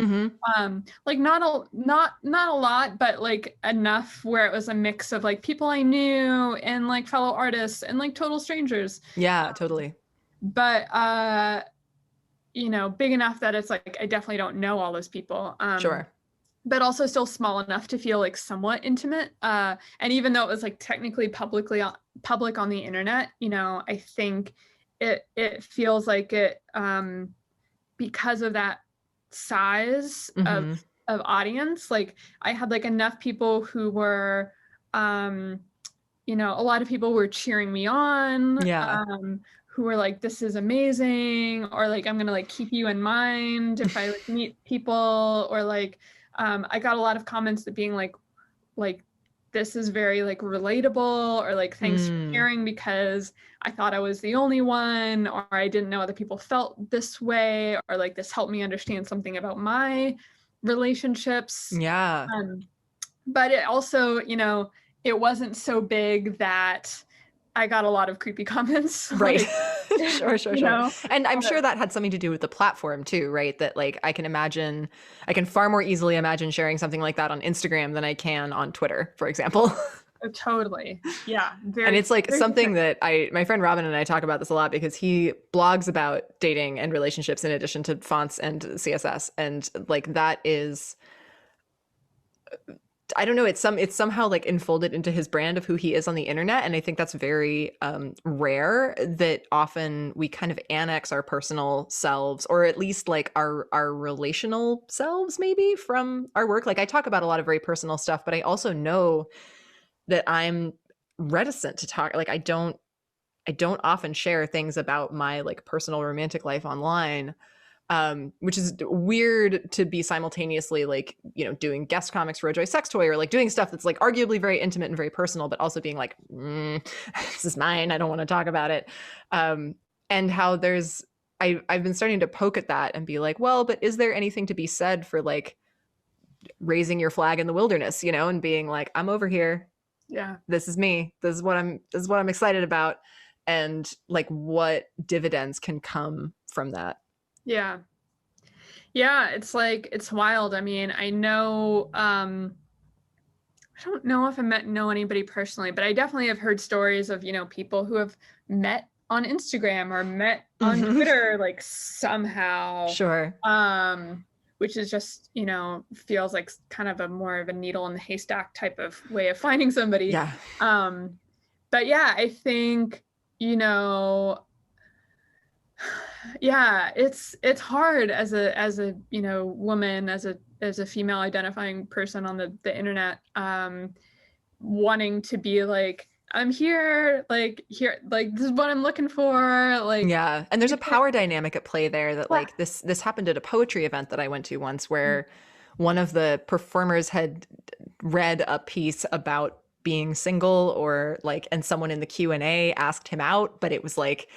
Like not a lot, but like enough where it was a mix of like people I knew and like fellow artists and like total strangers. Yeah, totally. But big enough that it's like I definitely don't know all those people. Sure. But also still small enough to feel like somewhat intimate. And even though it was like technically public on the internet, I think it feels like it because of that size of audience. Like I had like enough people who were a lot of people were cheering me on. Yeah. Who were like, this is amazing, or like, I'm gonna like keep you in mind if I like meet people, or like I got a lot of comments that being like this is very like relatable, or like thanks for sharing, because I thought I was the only one, or I didn't know other people felt this way, or like this helped me understand something about my relationships. Yeah. But it also, it wasn't so big that I got a lot of creepy comments. Right. Sure. And I'm sure that had something to do with the platform too, right? That like I can far more easily imagine sharing something like that on Instagram than I can on Twitter, for example. Totally. Yeah. And Very, it's like very something different. that my friend Robin and I talk about this a lot because he blogs about dating and relationships in addition to fonts and CSS. And like that is, I don't know, it's somehow like enfolded into his brand of who he is on the internet. And I think that's very rare, that often we kind of annex our personal selves, or at least like our relational selves maybe, from our work. Like I talk about a lot of very personal stuff, but I also know that I'm reticent to talk. Like I don't often share things about my like personal romantic life online, which is weird to be simultaneously like, you know, doing guest comics for a Joy Sex Toy, or like doing stuff that's like arguably very intimate and very personal, but also being like, this is mine, I don't want to talk about it. And how I've been starting to poke at that and be like, well, but is there anything to be said for like raising your flag in the wilderness, you know, and being like, I'm over here, Yeah. this is me, this is what I'm excited about, and like what dividends can come from that. Yeah. Yeah. It's like, it's wild. I mean, I know, I don't know if know anybody personally, but I definitely have heard stories of, people who have met on Instagram or met on Mm-hmm. Twitter, like somehow, Sure. um, which is just, feels like kind of a more of a needle in the haystack type of way of finding somebody. Yeah. Um, but yeah, I think, you know, yeah, it's hard as a woman, as a female identifying person on the internet, wanting to be like, I'm here, like this is what I'm looking for, like Yeah. And there's a people. power dynamic at play there, that Yeah. like this happened at a poetry event that I went to once, where one of the performers had read a piece about being single, or like, and someone in the Q&A asked him out, but it was like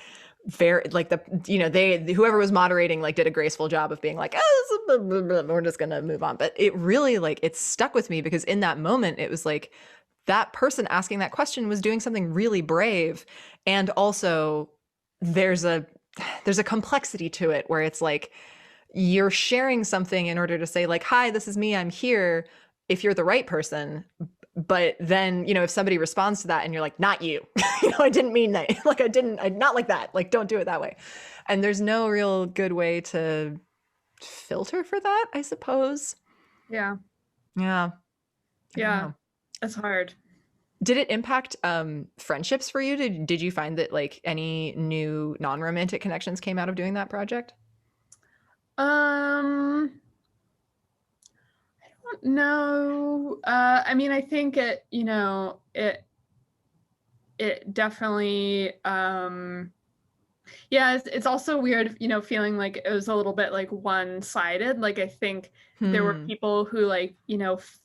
very like they, whoever was moderating, like did a graceful job of being like, oh, we're just gonna move on. But it really like it stuck with me, because in that moment it was like that person asking that question was doing something really brave. And also there's a there's a complexity to it, where it's like you're sharing something in order to say like, hi, this is me, I'm here, if you're the right person. But then, if somebody responds to that and you're like, not you, I didn't mean that, like I'm not like that, like don't do it that way. And there's no real good way to filter for that, I suppose. Yeah. Yeah, I don't Yeah. know. It's hard. Did it impact friendships for you? Did you find that like any new non-romantic connections came out of doing that project? um no, I mean, I think it definitely, yeah, it's also weird, feeling like it was a little bit like one-sided. Like I think there were Hmm. people who like,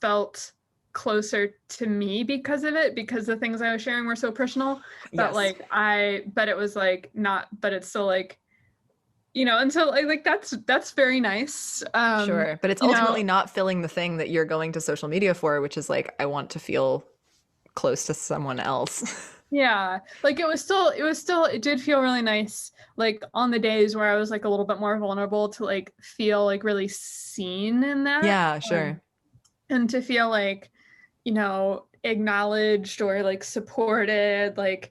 felt closer to me because of it, because the things I was sharing were so personal. But Yes. but it was like not, but it's still like, and so like that's very nice. Sure. But it's You know, ultimately not filling the thing that you're going to social media for, which is like, I want to feel close to someone else. Yeah, like it did feel really nice, like on the days where I was like a little bit more vulnerable, to like feel like really seen in that, Yeah, sure. and to feel like, acknowledged or like supported. Like,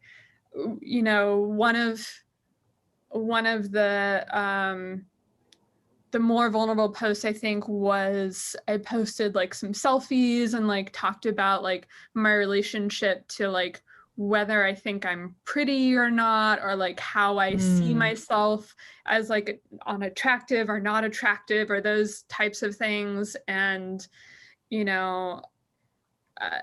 one of the more vulnerable posts, I think, was I posted like some selfies and like talked about like my relationship to like whether I think I'm pretty or not, or like how I see Hmm. myself as like unattractive or not attractive, or those types of things. And, you know, uh,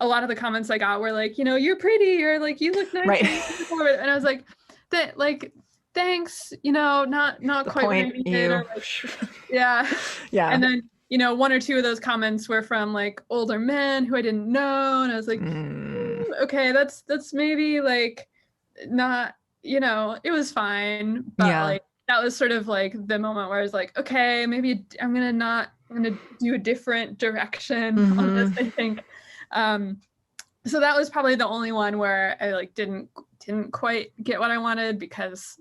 a lot of the comments I got were like, you're pretty, or like you look nice, Right. or you look forward. And I was like, that like, thanks, not The quite what I point needed, or you. like, yeah. Yeah. And then, one or two of those comments were from like older men who I didn't know. And I was like, Mm. okay, that's maybe like not, it was fine. But Yeah. like, that was sort of like the moment where I was like, okay, maybe I'm gonna do a different direction on this, Hmm. I think. Um, so that was probably the only one where I like didn't quite get what I wanted, because,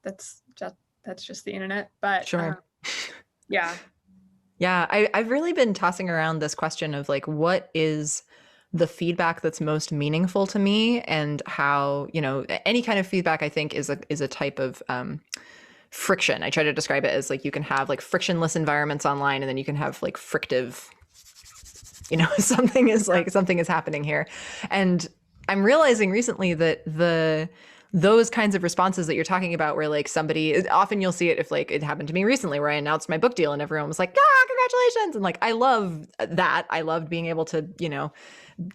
that's just the internet. But Sure. yeah. Yeah, I've really been tossing around this question of like, what is the feedback that's most meaningful to me, and how, you know, any kind of feedback I think is a type of friction. I try to describe it as like you can have like frictionless environments online, and then you can have like frictive, you know, something is happening here. And I'm realizing recently that those kinds of responses that you're talking about, where like somebody, often you'll see it, if like it happened to me recently where I announced my book deal and everyone was like, congratulations. And like, I love that. I loved being able to, you know,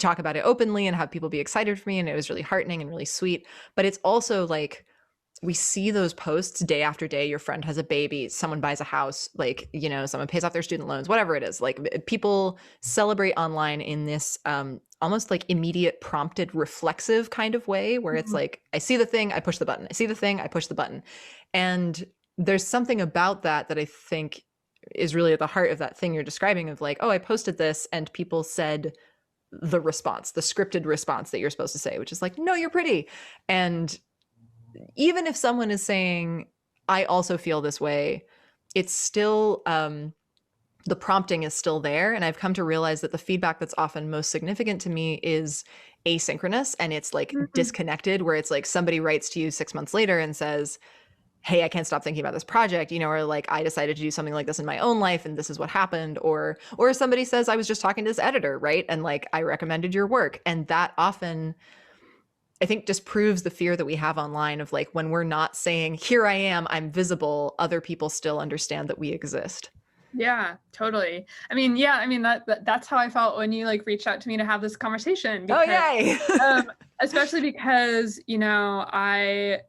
talk about it openly and have people be excited for me. And it was really heartening and really sweet. But it's also like, we see those posts day after day. Your friend has a baby, someone buys a house, like, you know, someone pays off their student loans, whatever it is. Like, people celebrate online in this almost like immediate, prompted, reflexive kind of way, where it's like, I see the thing, I push the button. I see the thing, I push the button. And there's something about that that I think is really at the heart of that thing you're describing, of like, oh, I posted this and people said the response, the scripted response that you're supposed to say, which is like, no, you're pretty. And even if someone is saying, I also feel this way, it's still, the prompting is still there. And I've come to realize that the feedback that's often most significant to me is asynchronous, and it's like disconnected, where it's like somebody writes to you 6 months later and says, hey, I can't stop thinking about this project, you know, or like, I decided to do something like this in my own life and this is what happened. Or somebody says, I was just talking to this editor, right? And like, I recommended your work. And that often, I think, just proves the fear that we have online of like, when we're not saying, here I am, I'm visible, other people still understand that we exist. Yeah, totally. I mean, yeah, I mean that's how I felt when you like reached out to me to have this conversation, Oh, because yay. especially because, you know,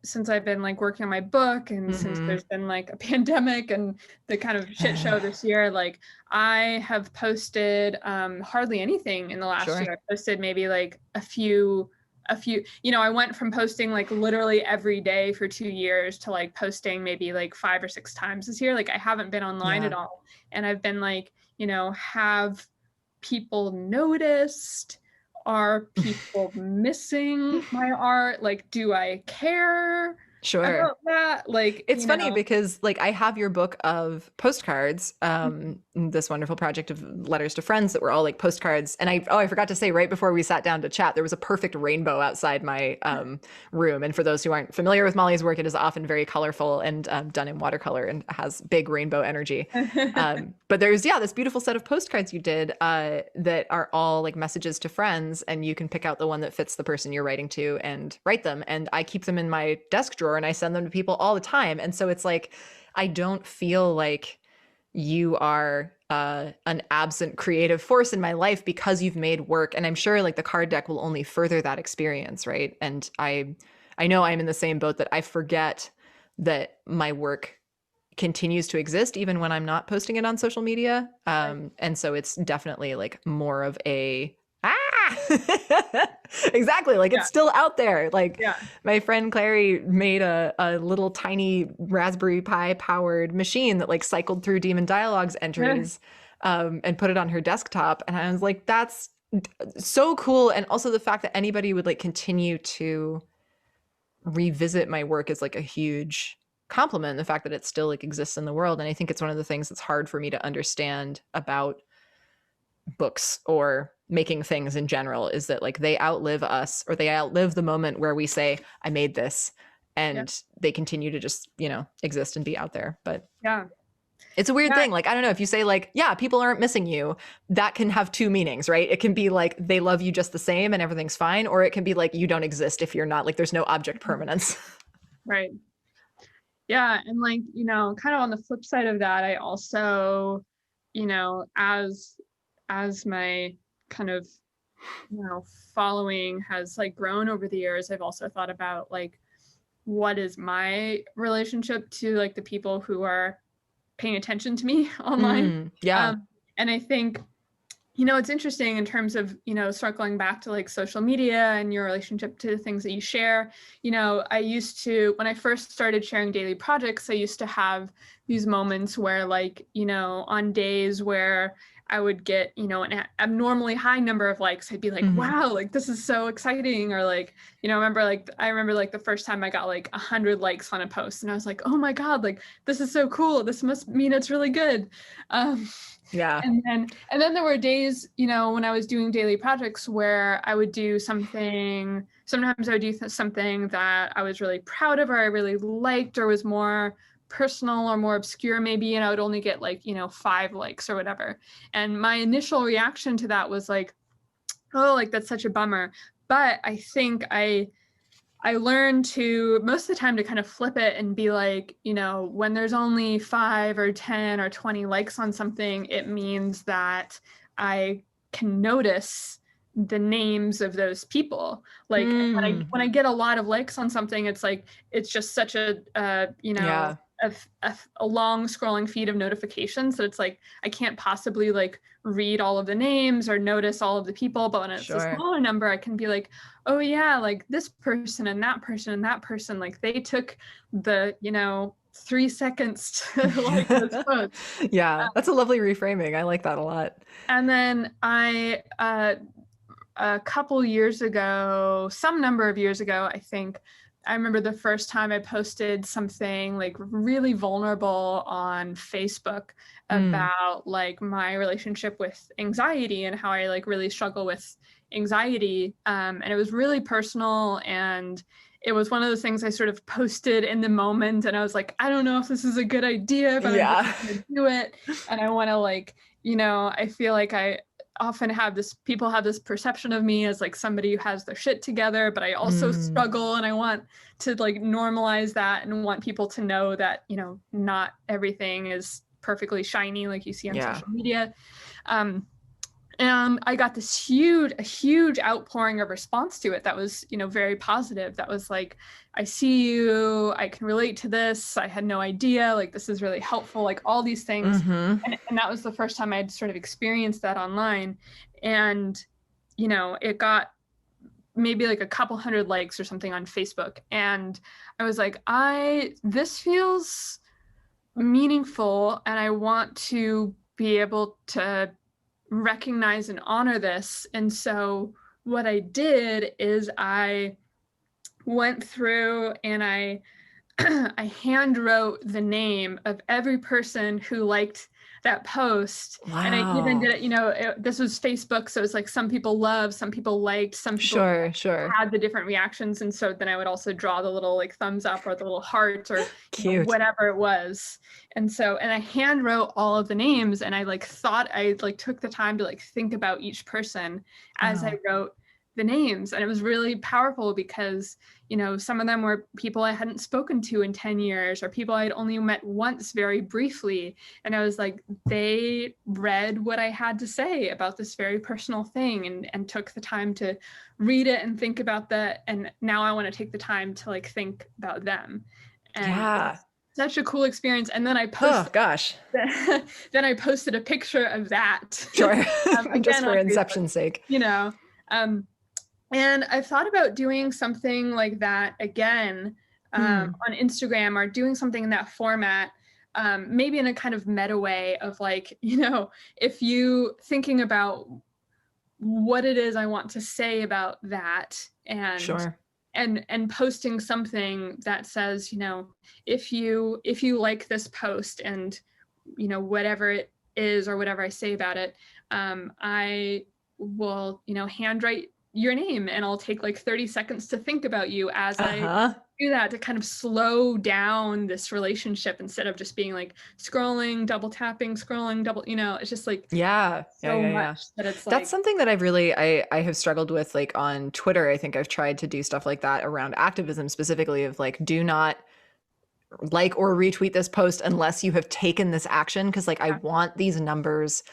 since I've been like working on my book, and since there's been like a pandemic and the kind of shit show this year, like I have posted hardly anything in the last Sure. year. I posted maybe like a few, you know, I went from posting like literally every day for 2 years to like posting maybe like 5 or 6 times this year. Like I haven't been online Yeah. at all. And I've been like, you know, have people noticed? Are people missing my art? Like, do I care Sure. about that? Like, It's you funny know, because like, I have your book of postcards, this wonderful project of letters to friends that were all like postcards. And I forgot to say, right before we sat down to chat, there was a perfect rainbow outside my room. And for those who aren't familiar with Molly's work, it is often very colorful and done in watercolor and has big rainbow energy. But there's, this beautiful set of postcards you did that are all like messages to friends, and you can pick out the one that fits the person you're writing to and write them. And I keep them in my desk drawer and I send them to people all the time. And so it's like, I don't feel like you are an absent creative force in my life because you've made work. And I'm sure like the card deck will only further that experience, right? And I know I'm in the same boat, that I forget that my work continues to exist even when I'm not posting it on social media. And so it's definitely like more of a exactly, like it's still out there. Like my friend Clary made a little tiny Raspberry Pi powered machine that like cycled through Demon Dialogues entries and put it on her desktop, and I was like, that's so cool. And also the fact that anybody would like continue to revisit my work is like a huge compliment, the fact that it still like exists in the world. And I think it's one of the things that's hard for me to understand about books or making things in general, is that like they outlive us, or they outlive the moment where we say, I made this, and they continue to just, you know, exist and be out there. But it's a weird thing. Like, I don't know, if you say like, people aren't missing you, that can have two meanings, right? It can be like, they love you just the same and everything's fine. Or it can be like, you don't exist if you're not, like, there's no object permanence. Right. Yeah. And like, you know, kind of on the flip side of that, I also, you know, as my kind of, you know, following has like grown over the years, I've also thought about like, what is my relationship to like the people who are paying attention to me online. And I think, you know, it's interesting in terms of, you know, circling back to like social media and your relationship to the things that you share. You know, I used to, when I first started sharing daily projects, I used to have these moments where like, you know, on days where I would get, an abnormally high number of likes, I'd be like, wow, like this is so exciting. Or like, I remember like the first time I got like 100 likes on a post, and I was like, oh my God, like this is so cool. This must mean it's really good. Yeah. And then there were days, when I was doing daily projects where I would do something. Sometimes I would do something that I was really proud of, or I really liked, or was more personal or more obscure maybe, and I would only get like 5 likes or whatever. And my initial reaction to that was like, oh, like that's such a bummer. But I think I learned to most of the time to kind of flip it and be like, when there's only 5 or 10 or 20 likes on something, it means that I can notice the names of those people. Like when I get a lot of likes on something, it's like, it's just such a, Yeah. a long scrolling feed of notifications that it's like I can't possibly like read all of the names or notice all of the people. But when it's a smaller number, I can be like, oh yeah, like this person and that person and that person, like they took the 3 seconds to like this post. Yeah, that's a lovely reframing. I like that a lot. And then a couple years ago, some number of years ago, I think, I remember the first time I posted something like really vulnerable on Facebook about like my relationship with anxiety and how I like really struggle with anxiety. And it was really personal, and it was one of those things I sort of posted in the moment, and I was like, I don't know if this is a good idea, but I'm just gonna do it. And I want to like, I feel like I often people have this perception of me as like somebody who has their shit together, but I also struggle, and I want to like normalize that and want people to know that, not everything is perfectly shiny like you see on social media. And I got this huge outpouring of response to it that was, very positive. That was like, I see you, I can relate to this. I had no idea, like, this is really helpful, like all these things. And that was the first time I'd sort of experienced that online. And, it got maybe like a couple hundred likes or something on Facebook. And I was like, this feels meaningful, and I want to be able to recognize and honor this. And so what I did is I went through and I I hand wrote the name of every person who liked that post. Wow. And I even did it, this was Facebook, so it's like some people loved, some people liked, some people had the different reactions. And so then I would also draw the little like thumbs up or the little heart or whatever it was. And I hand wrote all of the names, and I like thought I like took the time to like think about each person as I wrote the names. And it was really powerful because, some of them were people I hadn't spoken to in 10 years or people I'd only met once very briefly. And I was like, they read what I had to say about this very personal thing and took the time to read it and think about that. And now I want to take the time to like think about them. And such a cool experience. And then I posted, then I posted a picture of that. Again, just for Inception's sake. And I've thought about doing something like that again on Instagram, or doing something in that format, maybe in a kind of meta way of like, if you thinking about what it is I want to say about that, and posting something that says, if you like this post and, whatever it is or whatever I say about it, I will, handwrite your name, and I'll take like 30 seconds to think about you as I do that, to kind of slow down this relationship instead of just being like scrolling, double tapping, scrolling, double, it's just like much that it's like. That's something that I have struggled with, like on Twitter. I think I've tried to do stuff like that around activism, specifically of like, do not like or retweet this post unless you have taken this action, because like I want these numbers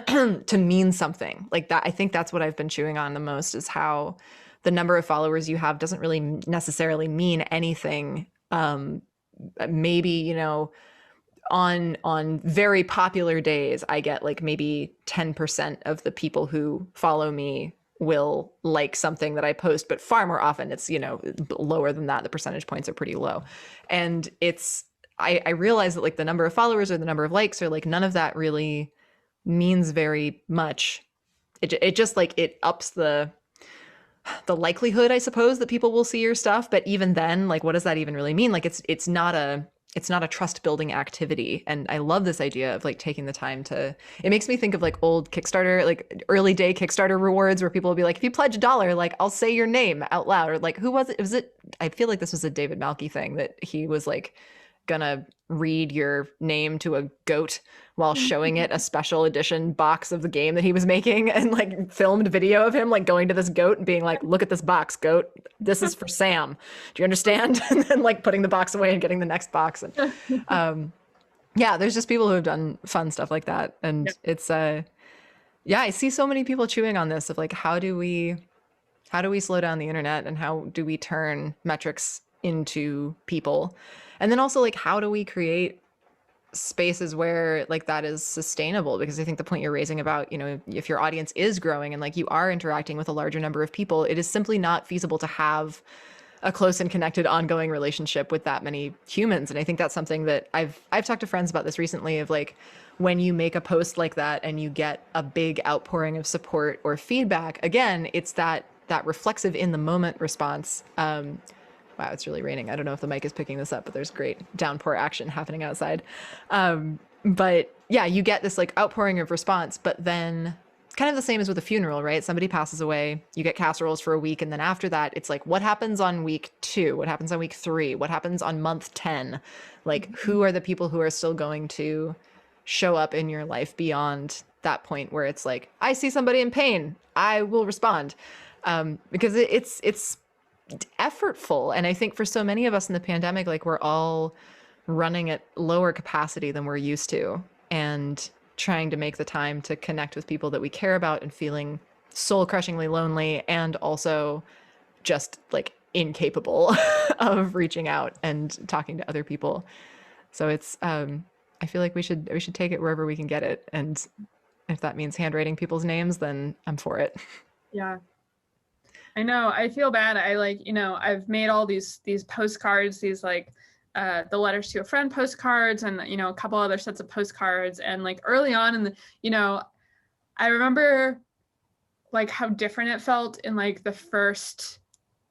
to mean something like that. I think that's what I've been chewing on the most, is how the number of followers you have doesn't really necessarily mean anything. Maybe on very popular days I get like maybe 10% of the people who follow me will like something that I post, but far more often it's, lower than that. The percentage points are pretty low. And I realize that like the number of followers or the number of likes or like none of that really means very much. It just like it ups the likelihood, I suppose, that people will see your stuff. But even then, like, what does that even really mean? Like, it's not a trust building activity. And I love this idea of like taking the time to. It makes me think of like old Kickstarter, like early day Kickstarter rewards, where people will be like, if you pledge $1, like I'll say your name out loud, or like who was it? Was it? I feel like this was a David Malky thing that he was like gonna read your name to a goat while showing it a special edition box of the game that he was making, and like filmed video of him like going to this goat and being like, look at this box, goat, this is for Sam, do you understand? And then like putting the box away and getting the next box. And yeah, there's just people who have done fun stuff like that. And Yeah. it's yeah, I see so many people chewing on this of like, how do we slow down the internet, and how do we turn metrics into people? And then also like, how do we create spaces where like that is sustainable? Because I think the point you're raising about, you know, if your audience is growing and like you are interacting with a larger number of people, it is simply not feasible to have a close and connected ongoing relationship with that many humans. And I think that's something that I've talked to friends about this recently, of like, when you make a post like that and you get a big outpouring of support or feedback, again, it's that reflexive in the moment response. Wow, it's really raining. I don't know if the mic is picking this up, but there's great downpour action happening outside. But yeah, you get this like outpouring of response, but then kind of the same as with a funeral, right? Somebody passes away, you get casseroles for a week, and then after that, it's like, what happens on week 2? What happens on week 3? What happens on month 10? Like, who are the people who are still going to show up in your life beyond that point where it's like, I see somebody in pain, I will respond. Because it's effortful. And I think for so many of us in the pandemic, like we're all running at lower capacity than we're used to, and trying to make the time to connect with people that we care about, and feeling soul crushingly lonely, and also just like incapable of reaching out and talking to other people. So it's I feel like we should take it wherever we can get it. And if that means handwriting people's names, then I'm for it. Yeah. I know. I feel bad. I like, you know, I've made all these postcards, these like the letters to a friend postcards, and you know, a couple other sets of postcards. And like early on in the, you know, I remember like how different it felt in like the first,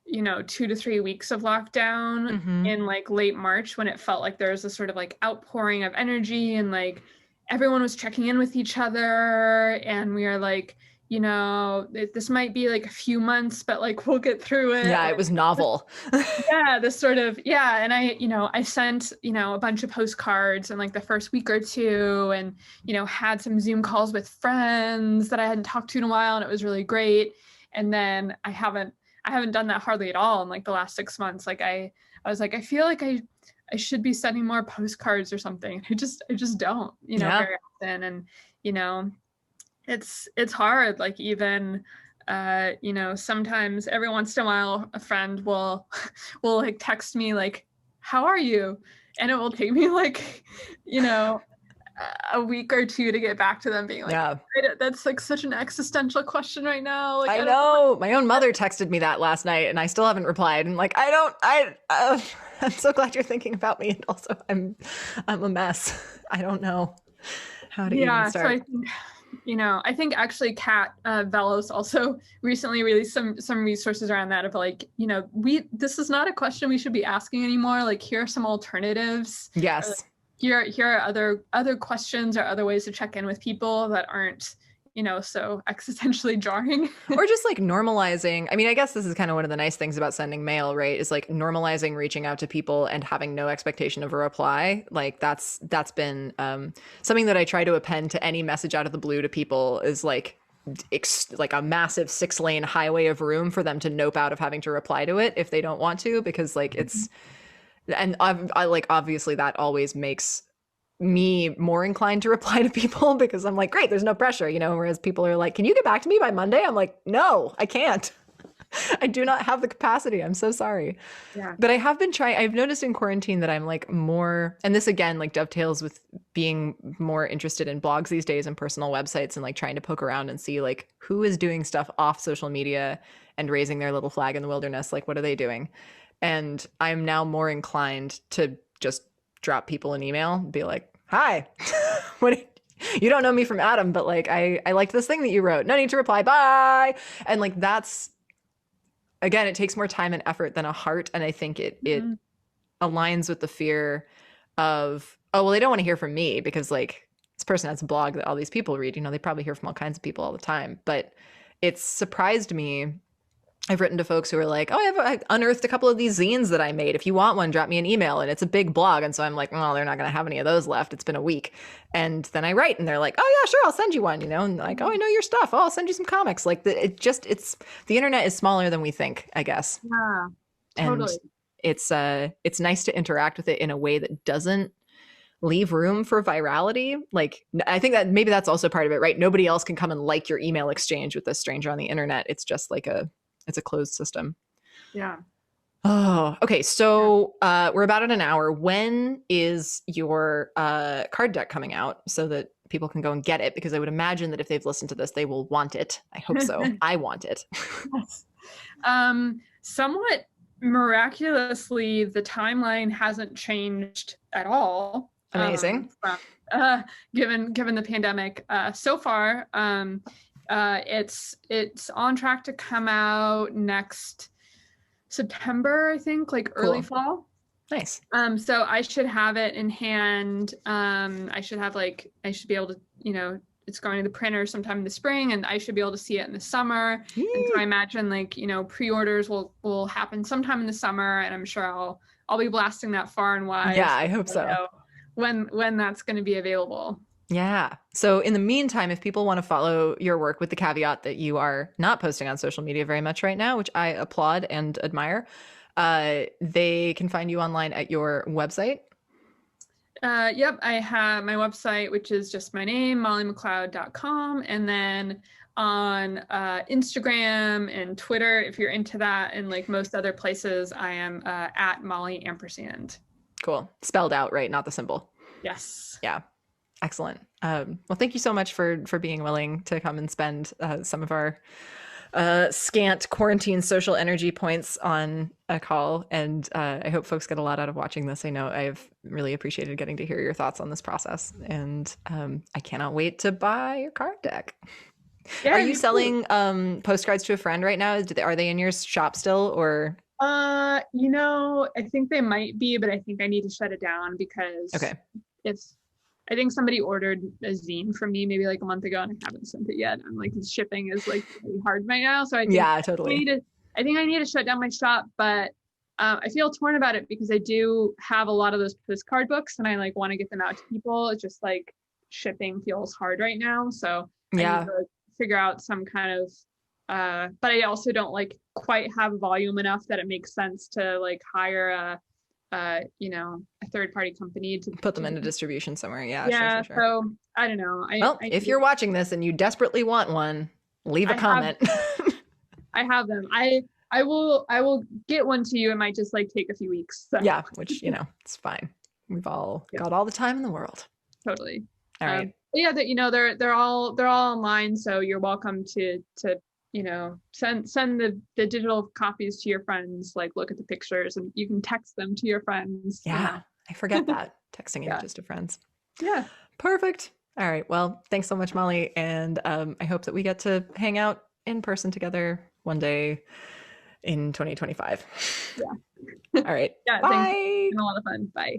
you know, 2 to 3 weeks of lockdown in like late March, when it felt like there was a sort of like outpouring of energy, and like everyone was checking in with each other, and we are like, you know, this might be like a few months, but like we'll get through it. Yeah, it was novel. Yeah, this sort of, yeah. And I, you know, I sent, you know, a bunch of postcards in like the first week or two, and, you know, had some Zoom calls with friends that I hadn't talked to in a while, and it was really great. And then I haven't done that hardly at all in like the last 6 months. Like I was like, I feel like I should be sending more postcards or something. I just don't, you know, very often. And, you know, it's hard. Like even, you know, sometimes every once in a while, a friend will like text me like, how are you? And it will take me like, you know, a week or two to get back to them, being like, Yeah. That's like such an existential question right now. Like, I know. My own mother texted me that last night, and I still haven't replied. And like, I'm so glad you're thinking about me. And also, I'm a mess. I don't know how to even start. So I think, you know, I think actually Kat Velos also recently released some resources around that, of like, you know, this is not a question we should be asking anymore. Like, here are some alternatives. Yes. Or, like, here are other questions or other ways to check in with people that aren't, you know, so existentially jarring. Or just like normalizing. I mean, I guess this is kind of one of the nice things about sending mail, right? Is like normalizing reaching out to people and having no expectation of a reply. Like that's been something that I try to append to any message out of the blue to people, is like a massive 6-lane highway of room for them to nope out of having to reply to it if they don't want to, because like it's, and I like, obviously that always makes me more inclined to reply to people, because I'm like, great, there's no pressure, you know, whereas people are like, can you get back to me by Monday? I'm like, no, I can't. I do not have the capacity. I'm so sorry. Yeah. But I have been trying, I've noticed in quarantine that I'm like more, and this again, like dovetails with being more interested in blogs these days and personal websites, and like trying to poke around and see like who is doing stuff off social media and raising their little flag in the wilderness. Like, what are they doing? And I'm now more inclined to just drop people an email and be like, hi, what You don't know me from Adam, but like I liked this thing that you wrote. No need to reply. Bye. And like that's again, it takes more time and effort than a heart, and I think it Mhm. aligns with the fear of, oh, well, they don't want to hear from me because like this person has a blog that all these people read. You know, they probably hear from all kinds of people all the time. But it's surprised me. I've written to folks who are like, oh, I unearthed a couple of these zines that I made. If you want one, drop me an email. And it's a big blog. And so I'm like, oh, they're not going to have any of those left. It's been a week. And then I write and they're like, oh, yeah, sure, I'll send you one, you know, and like, oh, I know your stuff. Oh, I'll send you some comics. Like it's the internet is smaller than we think, I guess. Yeah, And totally. it's nice to interact with it in a way that doesn't leave room for virality. Like I think that maybe that's also part of it, right? Nobody else can come and like your email exchange with a stranger on the internet. It's just like it's a closed system. Yeah. Oh, okay. Yeah. So we're about at an hour. When is your card deck coming out so that people can go and get it? Because I would imagine that if they've listened to this, they will want it. I hope so. I want it. Yes. Somewhat miraculously, the timeline hasn't changed at all. Amazing. Given the pandemic, so far, it's on track to come out next September, I think, like early Cool. fall. Nice. So I should have it in hand. I should be able to, it's going to the printer sometime in the spring, and I should be able to see it in the summer. And so I imagine pre-orders will happen sometime in the summer, and I'm sure I'll be blasting that far and wide. Yeah, I hope so. When that's going to be available. Yeah. So in the meantime, if people want to follow your work with the caveat that you are not posting on social media very much right now, which I applaud and admire, they can find you online at your website. Yep, I have my website, which is just my name, mollymcleod.com. And then on Instagram and Twitter, if you're into that, and like most other places, I am at Molly _. Cool. Spelled out, right? Not the symbol. Yes. Yeah. Excellent. Well, thank you so much for being willing to come and spend some of our scant quarantine social energy points on a call. And I hope folks get a lot out of watching this. I know I've really appreciated getting to hear your thoughts on this process. And I cannot wait to buy your card deck. Yeah, Are you selling postcards to a friend right now? Are they in your shop still, or? I think they might be, but I think I need to shut it down because Okay. I think somebody ordered a zine from me maybe like a month ago and I haven't sent it yet. I'm like, the shipping is like really hard right now. So I think totally. I think I need to shut down my shop, but I feel torn about it because I do have a lot of those postcard books and I like want to get them out to people. It's just like shipping feels hard right now. So I need to figure out some kind of, but I also don't like quite have volume enough that it makes sense to like hire a third-party company to put them into distribution somewhere. Yeah. Sure. So I don't know. If you're watching this and you desperately want one, leave a comment. I have them. I will get one to you. It might just like take a few weeks. So. Yeah, which it's fine. We've all got all the time in the world. Totally. All right. Yeah, that they're all online, so you're welcome to send the digital copies to your friends, like look at the pictures, and you can text them to your friends. Yeah, I forget that. Texting images to friends. Yeah. Perfect. All right. Well, thanks so much, Molly. And I hope that we get to hang out in person together one day in 2025. Yeah. All right. Yeah. Bye. Thanks. It's been a lot of fun. Bye.